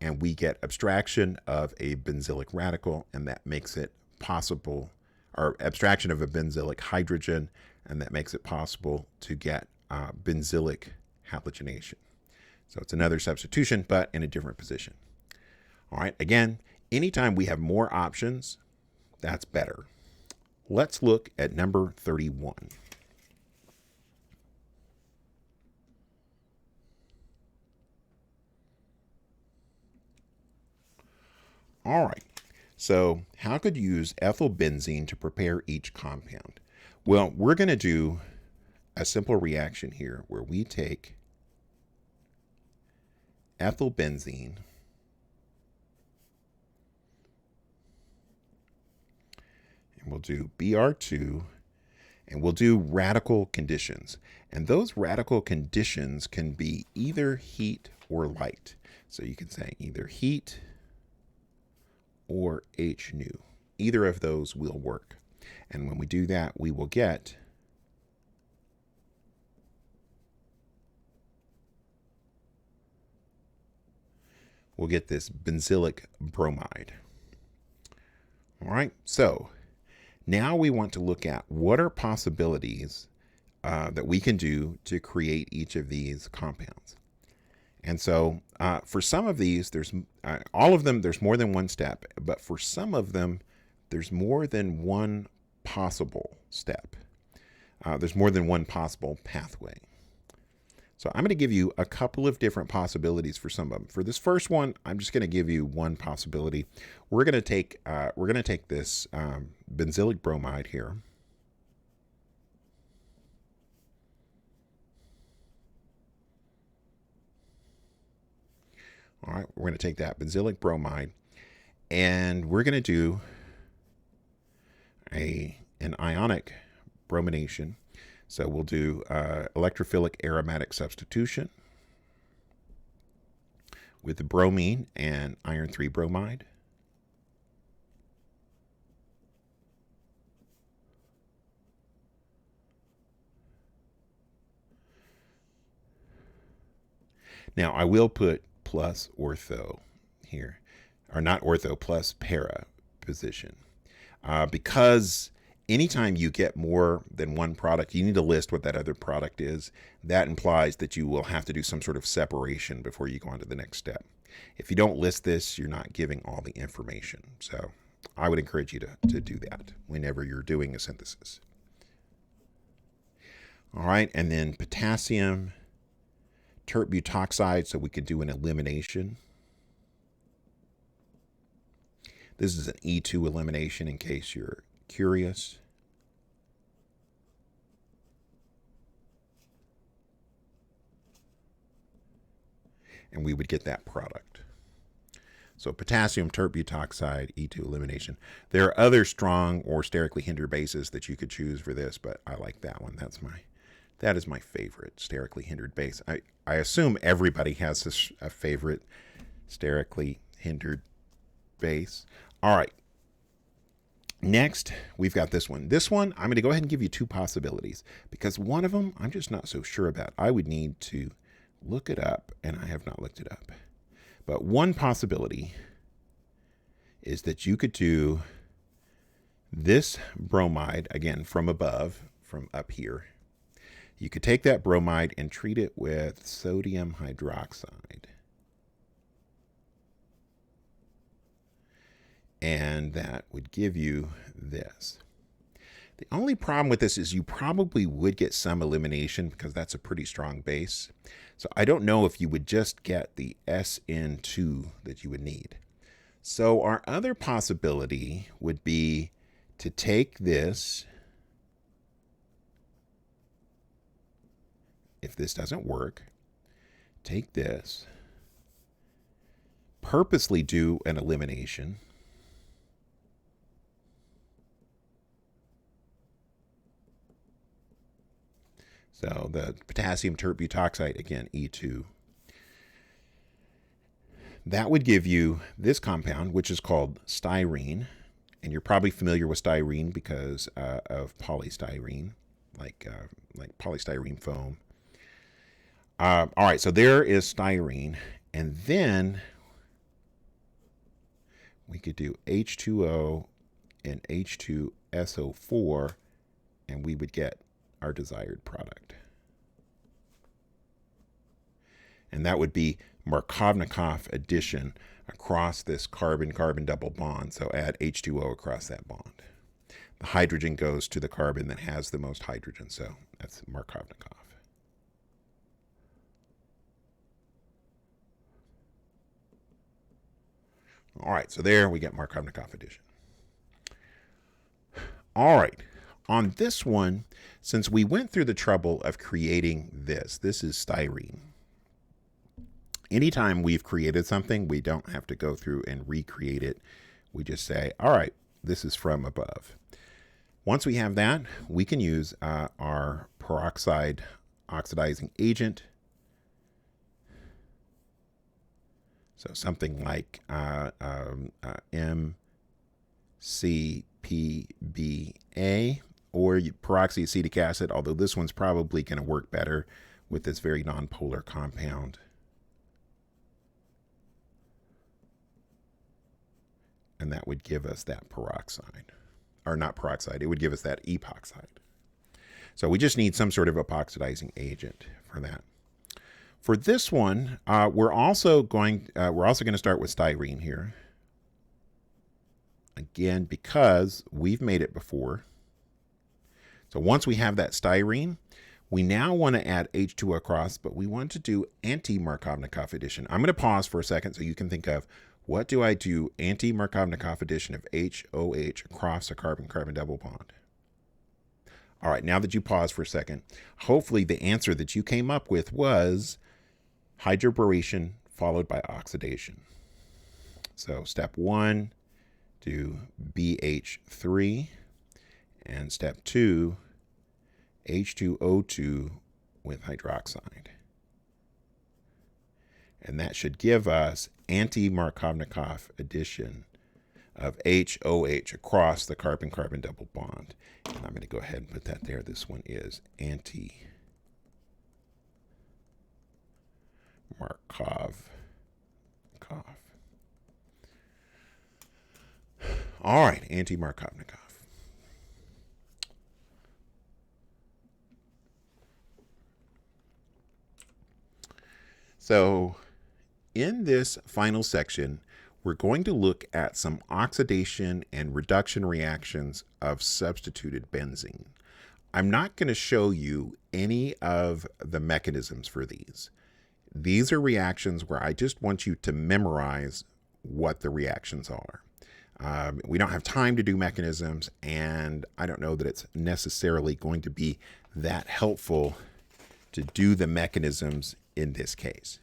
and we get abstraction of a benzylic radical, and that makes it possible, or abstraction of a benzylic hydrogen, and that makes it possible to get benzylic halogenation. So it's another substitution, but in a different position. All right, again, anytime we have more options, that's better. Let's look at number 31. All right, so how could you use ethyl benzene to prepare each compound? Well, we're going to do a simple reaction here where we take ethyl benzene and we'll do Br2 and we'll do radical conditions. And those radical conditions can be either heat or light. So you can say either heat or HNu. Either of those will work. And when we do that, we will get this benzylic bromide. All right, so now we want to look at what are possibilities that we can do to create each of these compounds. And so for some of these, there's all of them, there's more than one step, but for some of them, there's more than one possible step. There's more than one possible pathway. So I'm going to give you a couple of different possibilities for some of them. For this first one, I'm just going to give you one possibility. We're going to take this benzylic bromide here. All right, we're going to take that benzylic bromide, and we're going to do an ionic bromination. So we'll do electrophilic aromatic substitution with the bromine and iron 3 bromide. Now I will put plus ortho here, or not ortho, plus para position, because anytime you get more than one product, you need to list what that other product is. That implies that you will have to do some sort of separation before you go on to the next step. If you don't list this, you're not giving all the information. So I would encourage you to do that whenever you're doing a synthesis. All right, and then potassium tert butoxide, so we could do an elimination. This is an E2 elimination in case you're curious. And we would get that product. So potassium tert butoxide, E2 elimination. There are other strong or sterically hindered bases that you could choose for this, but I like that one. That is my favorite sterically hindered base. I assume everybody has a favorite sterically hindered base. All right. Next, we've got this one. This one, I'm going to go ahead and give you two possibilities because one of them I'm just not so sure about. I would need to look it up, and I have not looked it up. But one possibility is that you could do this bromide, again, from above, from up here. You could take that bromide and treat it with sodium hydroxide. And that would give you this. The only problem with this is you probably would get some elimination because that's a pretty strong base. So I don't know if you would just get the SN2 that you would need. So our other possibility would be to take this. If this doesn't work, take this, purposely do an elimination. So the potassium tert butoxide, again, E2. That would give you this compound, which is called styrene. And you're probably familiar with styrene because of polystyrene, like polystyrene foam. All right, so there is styrene. And then we could do H2O and H2SO4, and we would get our desired product. And that would be Markovnikov addition across this carbon-carbon double bond. So add H2O across that bond. The hydrogen goes to the carbon that has the most hydrogen. So that's Markovnikov. All right, so there we get Markovnikov addition. All right, on this one, since we went through the trouble of creating this is styrene. Anytime we've created something, we don't have to go through and recreate it. We just say, all right, this is from above. Once we have that, we can use our peroxide oxidizing agent. So something like MCPBA or peroxyacetic acid, although this one's probably going to work better with this very nonpolar compound. And that would give us that peroxide. Or not peroxide, it would give us that epoxide. So we just need some sort of epoxidizing agent for that. For this one, we're also going to start with styrene here. Again, because we've made it before. So once we have that styrene, we now want to add H2O across, but we want to do anti-Markovnikov addition. I'm going to pause for a second so you can think of, what do I do anti-Markovnikov addition of HOH across a carbon-carbon double bond? All right, now that you pause for a second, hopefully the answer that you came up with was hydroboration followed by oxidation. So step 1, do BH3, and step 2, H2O2 with hydroxide. And that should give us anti-Markovnikov addition of HOH across the carbon-carbon double bond. And I'm going to go ahead and put that there. This one is anti-Markov. All right, anti-Markovnikov. So in this final section, we're going to look at some oxidation and reduction reactions of substituted benzene. I'm not going to show you any of the mechanisms for these. These are reactions where I just want you to memorize what the reactions are. We don't have time to do mechanisms, and I don't know that it's necessarily going to be that helpful to do the mechanisms in this case.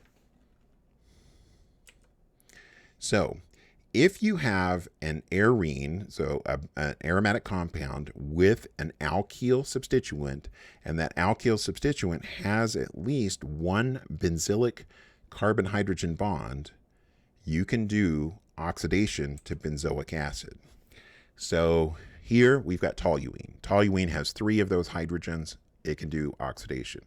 So if you have an arene, so an aromatic compound with an alkyl substituent, and that alkyl substituent has at least one benzylic carbon-hydrogen bond, you can do oxidation to benzoic acid. So here we've got toluene. Toluene has 3 of those hydrogens. It can do oxidation.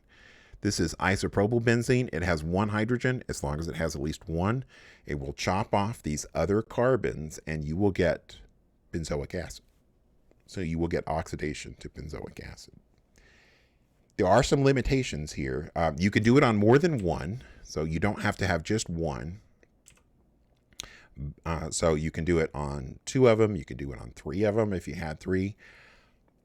This is isopropyl benzene. It has 1 hydrogen. As long as it has at least 1, it will chop off these other carbons and you will get benzoic acid. So you will get oxidation to benzoic acid. There are some limitations here. You can do it on more than 1, so you don't have to have just 1. So you can do it on 2 of them. You can do it on 3 of them if you had 3.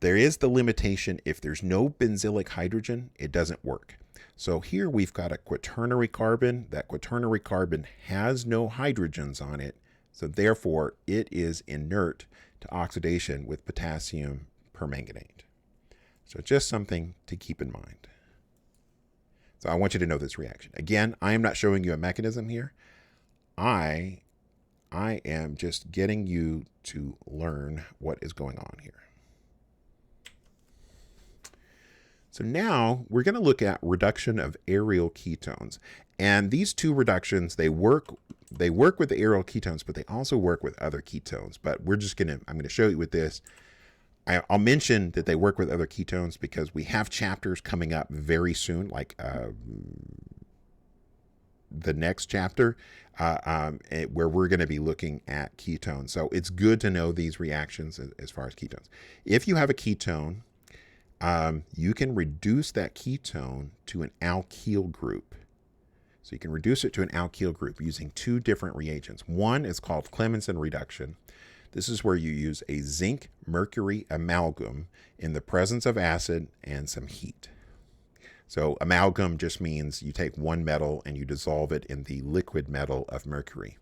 There is the limitation, if there's no benzylic hydrogen, it doesn't work. So here we've got a quaternary carbon. That quaternary carbon has no hydrogens on it, so therefore it is inert to oxidation with potassium permanganate. So just something to keep in mind. So I want you to know this reaction. Again, I am not showing you a mechanism here. I am just getting you to learn what is going on here. So now we're going to look at reduction of aryl ketones. And these 2 reductions, they work with the aryl ketones, but they also work with other ketones. But I'm going to show you with this. I'll mention that they work with other ketones because we have chapters coming up very soon, like the next chapter, where we're going to be looking at ketones. So it's good to know these reactions as far as ketones. If you have a ketone, you can reduce that ketone to an alkyl group. So you can reduce it to an alkyl group using two different reagents. One is called Clemmensen reduction. This is where you use a zinc-mercury amalgam in the presence of acid and some heat. So amalgam just means you take one metal and you dissolve it in the liquid metal of mercury.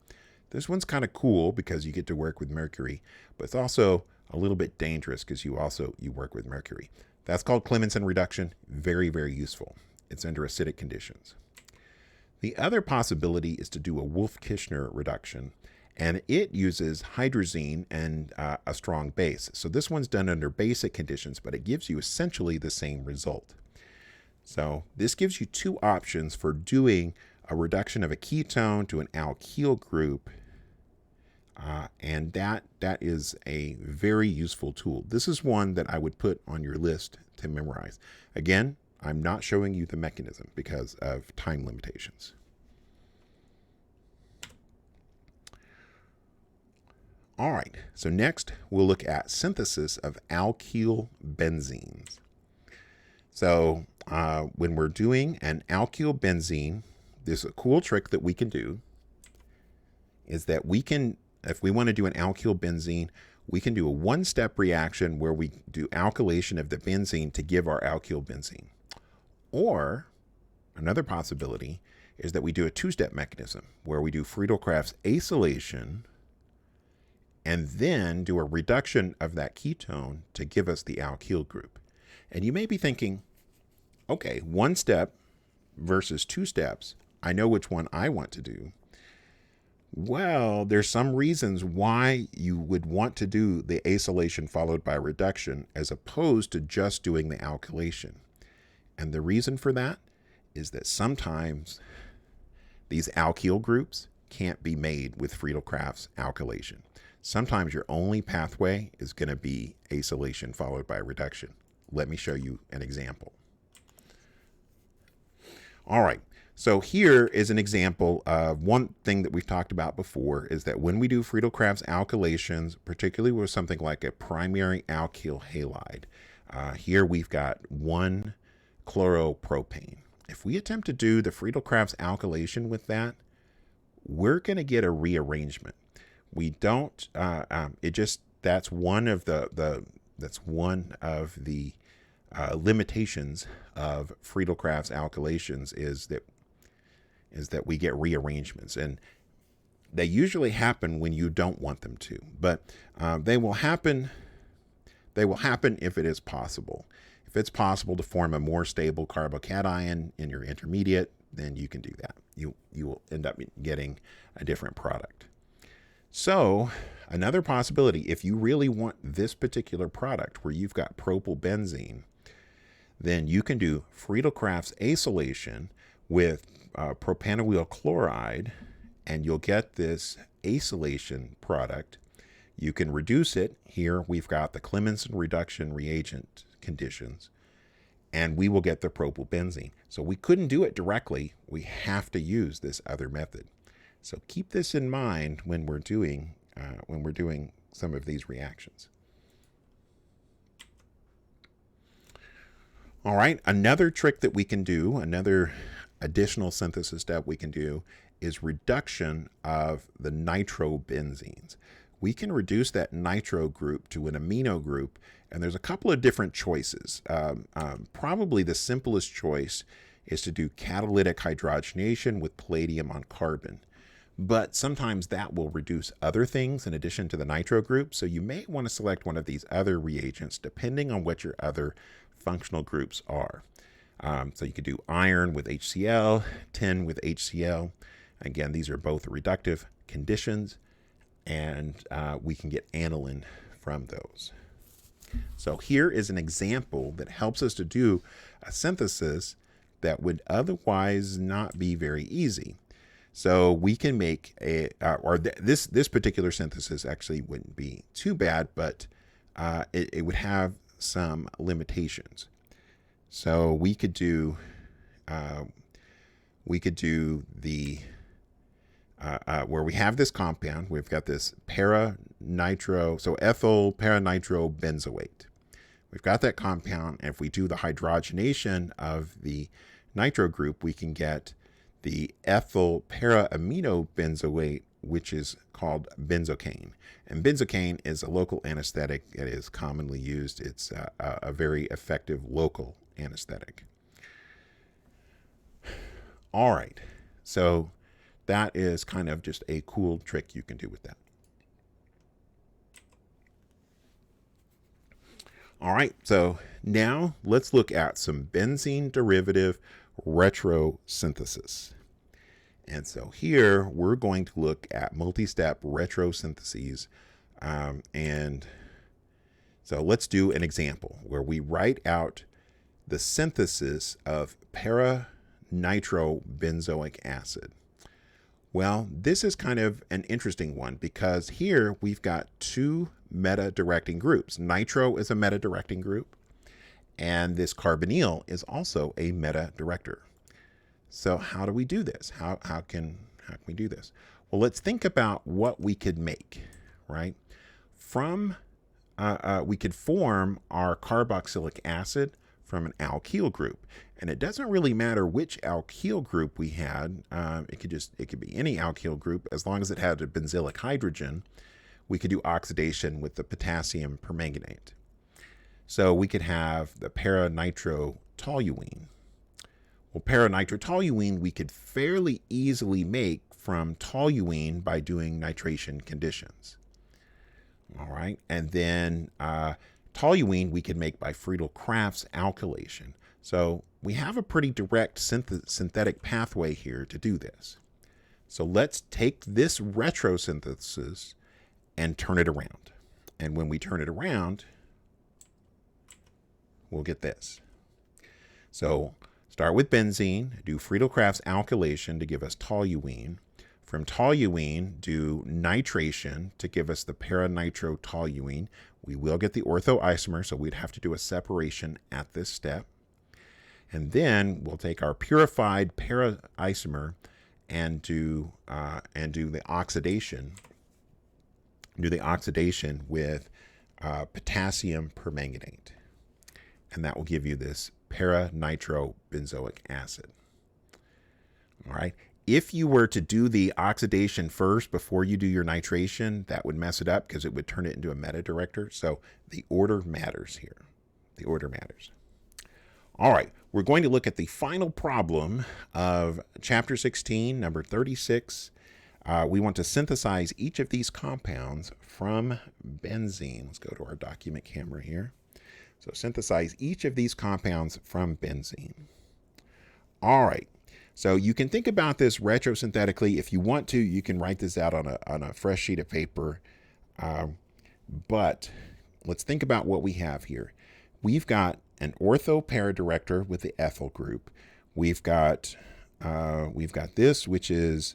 This one's kind of cool because you get to work with mercury, but it's also a little bit dangerous because you work with mercury. That's called Clemmensen reduction. Very, very useful. It's under acidic conditions. The other possibility is to do a Wolff-Kishner reduction, and it uses hydrazine and a strong base. So this one's done under basic conditions, but it gives you essentially the same result. So this gives you two options for doing a reduction of a ketone to an alkyl group, and that is a very useful tool. This is one that I would put on your list to memorize. Again, I'm not showing you the mechanism because of time limitations. All right, so next we'll look at synthesis of alkyl benzenes. So when we're doing an alkyl benzene, there's a cool trick that we can do is that we can, if we want to do an alkyl benzene, we can do a one-step reaction where we do alkylation of the benzene to give our alkyl benzene. Or another possibility is that we do a two-step mechanism where we do FriedelCrafts acylation and then do a reduction of that ketone to give us the alkyl group. And you may be thinking, okay, one step versus two steps, I know which one I want to do. Well, there's some reasons why you would want to do the acylation followed by reduction as opposed to just doing the alkylation. And the reason for that is that sometimes these alkyl groups can't be made with FriedelCrafts alkylation. Sometimes your only pathway is going to be acylation followed by reduction. Let me show you an example. All right, so here is an example of one thing that we've talked about before is that when we do FriedelCrafts alkylations, particularly with something like a primary alkyl halide, here we've got 1-chloropropane. If we attempt to do the FriedelCrafts alkylation with that, we're going to get a rearrangement. We don't. That's one of the limitations of FriedelCrafts alkylations is that we get rearrangements, and they usually happen when you don't want them to, but they will happen. They will happen if it is possible. If it's possible to form a more stable carbocation in your intermediate, then you can do that. You will end up getting a different product. So another possibility, if you really want this particular product where you've got propylbenzene, then you can do FriedelCrafts acylation with propanoyl chloride, and you'll get this acylation product. You can reduce it. Here we've got the Clemmensen reduction reagent conditions, and we will get the propylbenzene. So we couldn't do it directly. We have to use this other method. So keep this in mind when we're doing some of these reactions. All right, another trick that we can do, another additional synthesis step we can do is reduction of the nitrobenzenes. We can reduce that nitro group to an amino group, and there's a couple of different choices. Probably the simplest choice is to do catalytic hydrogenation with palladium on carbon. But sometimes that will reduce other things in addition to the nitro group, so you may want to select one of these other reagents depending on what your other functional groups are. So you could do iron with HCl, tin with HCl. Again, these are both reductive conditions, and we can get aniline from those. So here is an example that helps us to do a synthesis that would otherwise not be very easy. So we can make this particular synthesis actually wouldn't be too bad, but it would have some limitations. So we could do the where we have this compound, we've got this para-nitro, so ethyl para-nitrobenzoate. We've got that compound, and if we do the hydrogenation of the nitro group, we can get the ethyl para-amino benzoate, which is called benzocaine. And benzocaine is a local anesthetic that is commonly used. It's a very effective local anesthetic. All right, so that is kind of just a cool trick you can do with that. All right, so now let's look at some benzene derivative retrosynthesis. And so here we're going to look at multi-step retrosyntheses. And so let's do an example where we write out the synthesis of para-nitrobenzoic acid. Well, this is kind of an interesting one because here we've got two meta-directing groups. Nitro is a meta-directing group, and this carbonyl is also a meta-director. So how do we do this? How can we do this? Well, let's think about what we could make, right? From we could form our carboxylic acid from an alkyl group, and it doesn't really matter which alkyl group we had. It could be any alkyl group as long as it had a benzylic hydrogen. We could do oxidation with the potassium permanganate. So we could have the para-nitrotoluene. Well, para-nitrotoluene we could fairly easily make from toluene by doing nitration conditions. All right, and then toluene we could make by FriedelCrafts alkylation. So we have a pretty direct synthetic pathway here to do this. So let's take this retrosynthesis and turn it around. And when we turn it around, we'll get this. So start with benzene, do FriedelCrafts alkylation to give us toluene. From toluene, do nitration to give us the para-nitrotoluene. We will get the orthoisomer, so we'd have to do a separation at this step. And then we'll take our purified para-isomer and do the oxidation. Do the oxidation with potassium permanganate, and that will give you this para-nitrobenzoic acid. All right. If you were to do the oxidation first before you do your nitration, that would mess it up because it would turn it into a meta-director. So the order matters here. The order matters. All right, we're going to look at the final problem of Chapter 16, number 36. We want to synthesize each of these compounds from benzene. Let's go to our document camera here. So synthesize each of these compounds from benzene. All right. So you can think about this retrosynthetically. If you want to, you can write this out on a fresh sheet of paper. But let's think about what we have here. We've got an ortho para-director with the ethyl group. We've got this, which is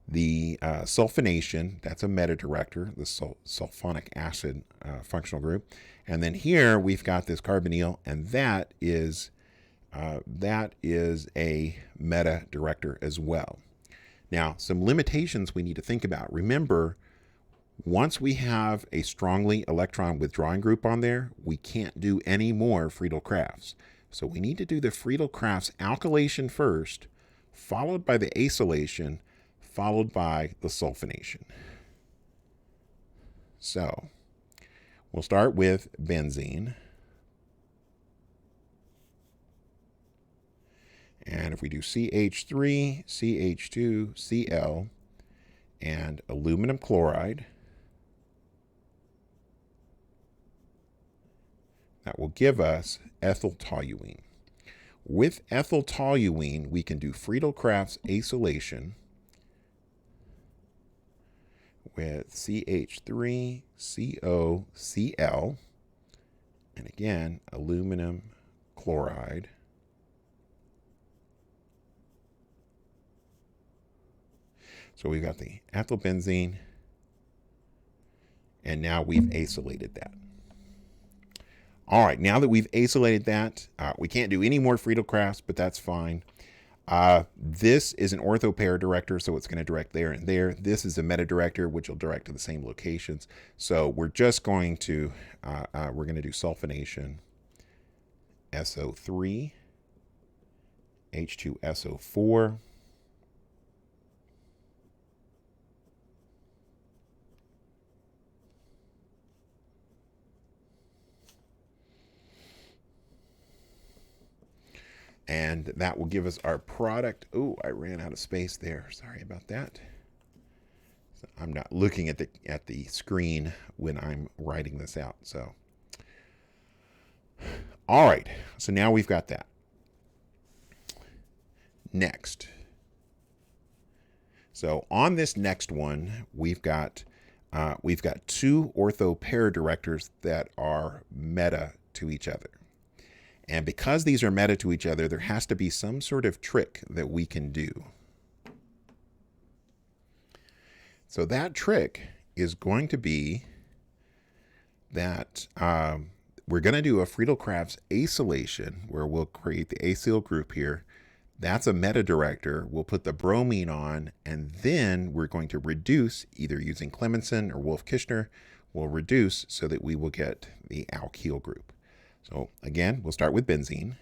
the sulfonation. That's a meta-director, the sulfonic acid functional group. And then here we've got this carbonyl, and that is a meta-director as well. Now, some limitations we need to think about. Remember, once we have a strongly electron withdrawing group on there, we can't do any more FriedelCrafts. So we need to do the FriedelCrafts alkylation first, followed by the acylation, followed by the sulfonation. So we'll start with benzene. And if we do CH3, CH2, Cl, and aluminum chloride, that will give us ethyl toluene. With ethyl toluene, we can do FriedelCrafts acylation with CH3, CO, Cl, and again, aluminum chloride. So we've got the ethyl benzene, and now we've acylated that. All right, now that we've acylated that, we can't do any more FriedelCrafts, but that's fine. This is an ortho para-director, so it's going to direct there and there. This is a meta-director, which will direct to the same locations. So we're just going to, we're going to do sulfonation, SO3, H2SO4, And that will give us our product. Oh, I ran out of space there. Sorry about that. So I'm not looking at the screen when I'm writing this out. So, all right. So now we've got that. Next. So on this next one, we've got two ortho pair directors that are meta to each other. And because these are meta to each other, there has to be some sort of trick that we can do. So that trick is going to be that we're going to do a FriedelCrafts acylation where we'll create the acyl group here. That's a meta director. We'll put the bromine on, and then we're going to reduce either using Clemmensen or Wolff-Kishner. We'll reduce so that we will get the alkyl group. So again, we'll start with benzene.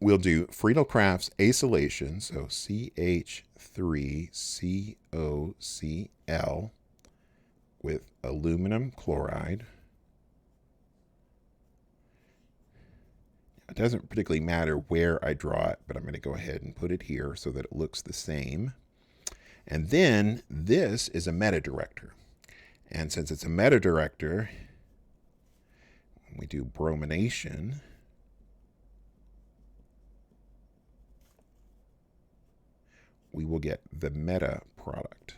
We'll do FriedelCrafts acylation, so CH3COCl with aluminum chloride. It doesn't particularly matter where I draw it, but I'm going to go ahead and put it here so that it looks the same. And then this is a meta director. And since it's a meta director, when we do bromination, we will get the meta product.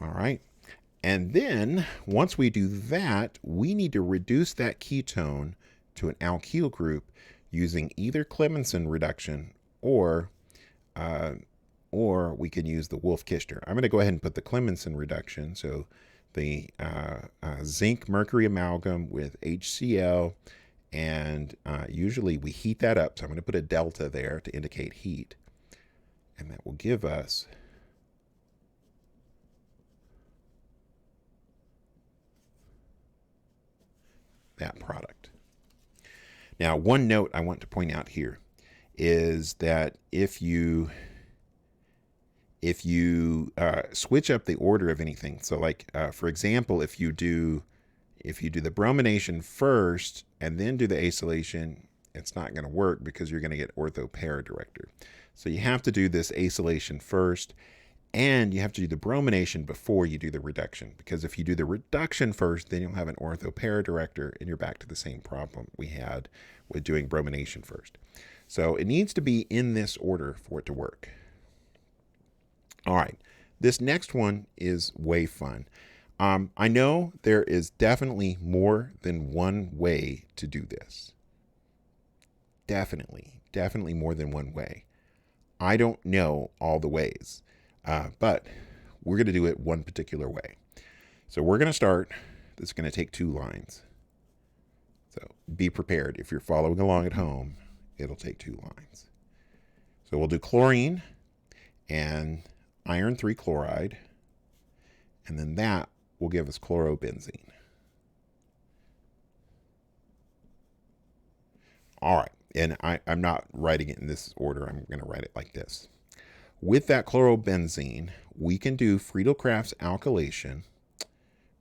All right. And then once we do that, we need to reduce that ketone to an alkyl group using either Clemmensen reduction or we can use the Wolff-Kishner. I'm going to go ahead and put the Clemmensen reduction. So the zinc mercury amalgam with HCl, and usually we heat that up. So I'm going to put a delta there to indicate heat, and that will give us that product. Now, one note I want to point out here is that if you switch up the order of anything, so like for example, if you do the bromination first and then do the acylation, it's not going to work because you're going to get ortho pair director. So you have to do this acylation first, and you have to do the bromination before you do the reduction, because if you do the reduction first, then you'll have an ortho pair director, and you're back to the same problem we had with doing bromination first. So it needs to be in this order for it to work. All right, this next one is way fun. I know there is definitely more than one way to do this. Definitely more than one way. I don't know all the ways. But we're going to do it one particular way. So we're going to start. This is going to take 2 lines. So be prepared. If you're following along at home, it'll take 2 lines. So we'll do chlorine and iron 3 chloride. And then that will give us chlorobenzene. All right. And I'm not writing it in this order. I'm going to write it like this. With that chlorobenzene, we can do FriedelCrafts Alkylation,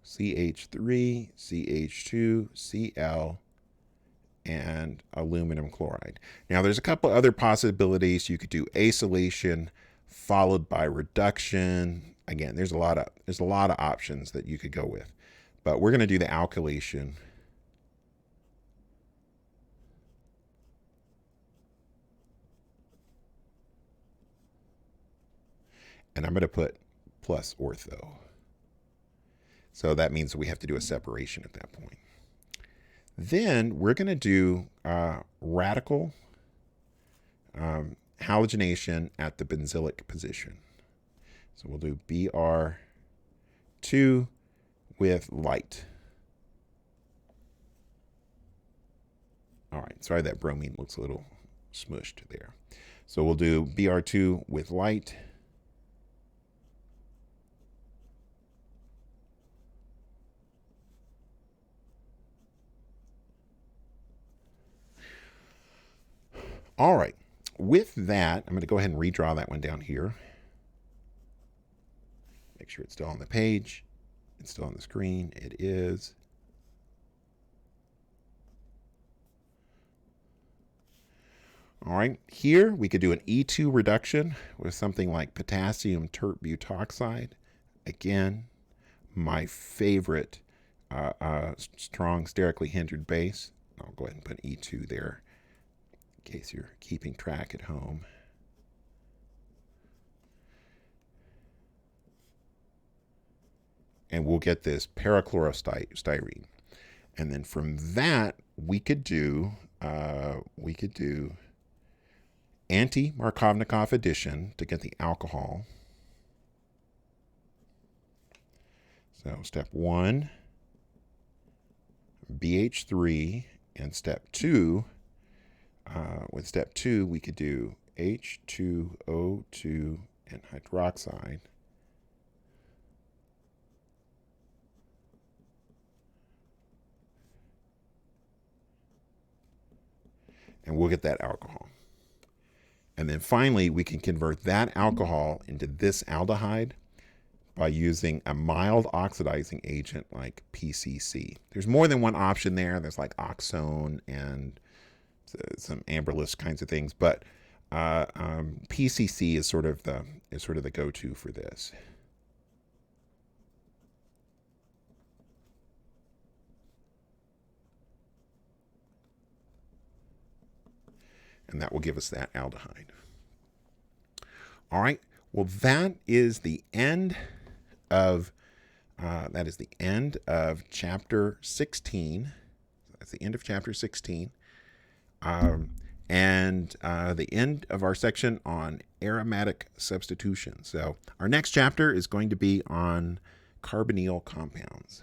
CH3, CH2, Cl, and aluminum chloride. Now, there's a couple other possibilities. You could do acylation followed by reduction. Again, there's a lot of options that you could go with, but we're going to do the alkylation. And I'm going to put plus ortho. So that means we have to do a separation at that point. Then we're going to do radical halogenation at the benzylic position. So we'll do Br2 with light. All right, sorry that bromine looks a little smushed there. So we'll do Br2 with light. All right, with that, I'm going to go ahead and redraw that one down here. Make sure it's still on the page. It's still on the screen. It is. All right, here we could do an E2 reduction with something like potassium tert butoxide. Again, my favorite strong sterically hindered base. I'll go ahead and put E2 there in case you're keeping track at home. And we'll get this parachlorostyrene. And then from that, we could do anti-Markovnikov addition to get the alcohol. So step 1, BH3, and step 2, with step 2, we could do H2O2 and hydroxide. And we'll get that alcohol. And then finally, we can convert that alcohol into this aldehyde by using a mild oxidizing agent like PCC. There's more than one option there. There's like oxone and some amberless kinds of things, but PCC is sort of the go-to for this. And that will give us that aldehyde. All right. Well, that is the end of chapter 16. That's the end of chapter 16, and the end of our section on aromatic substitution. So our next chapter is going to be on carbonyl compounds.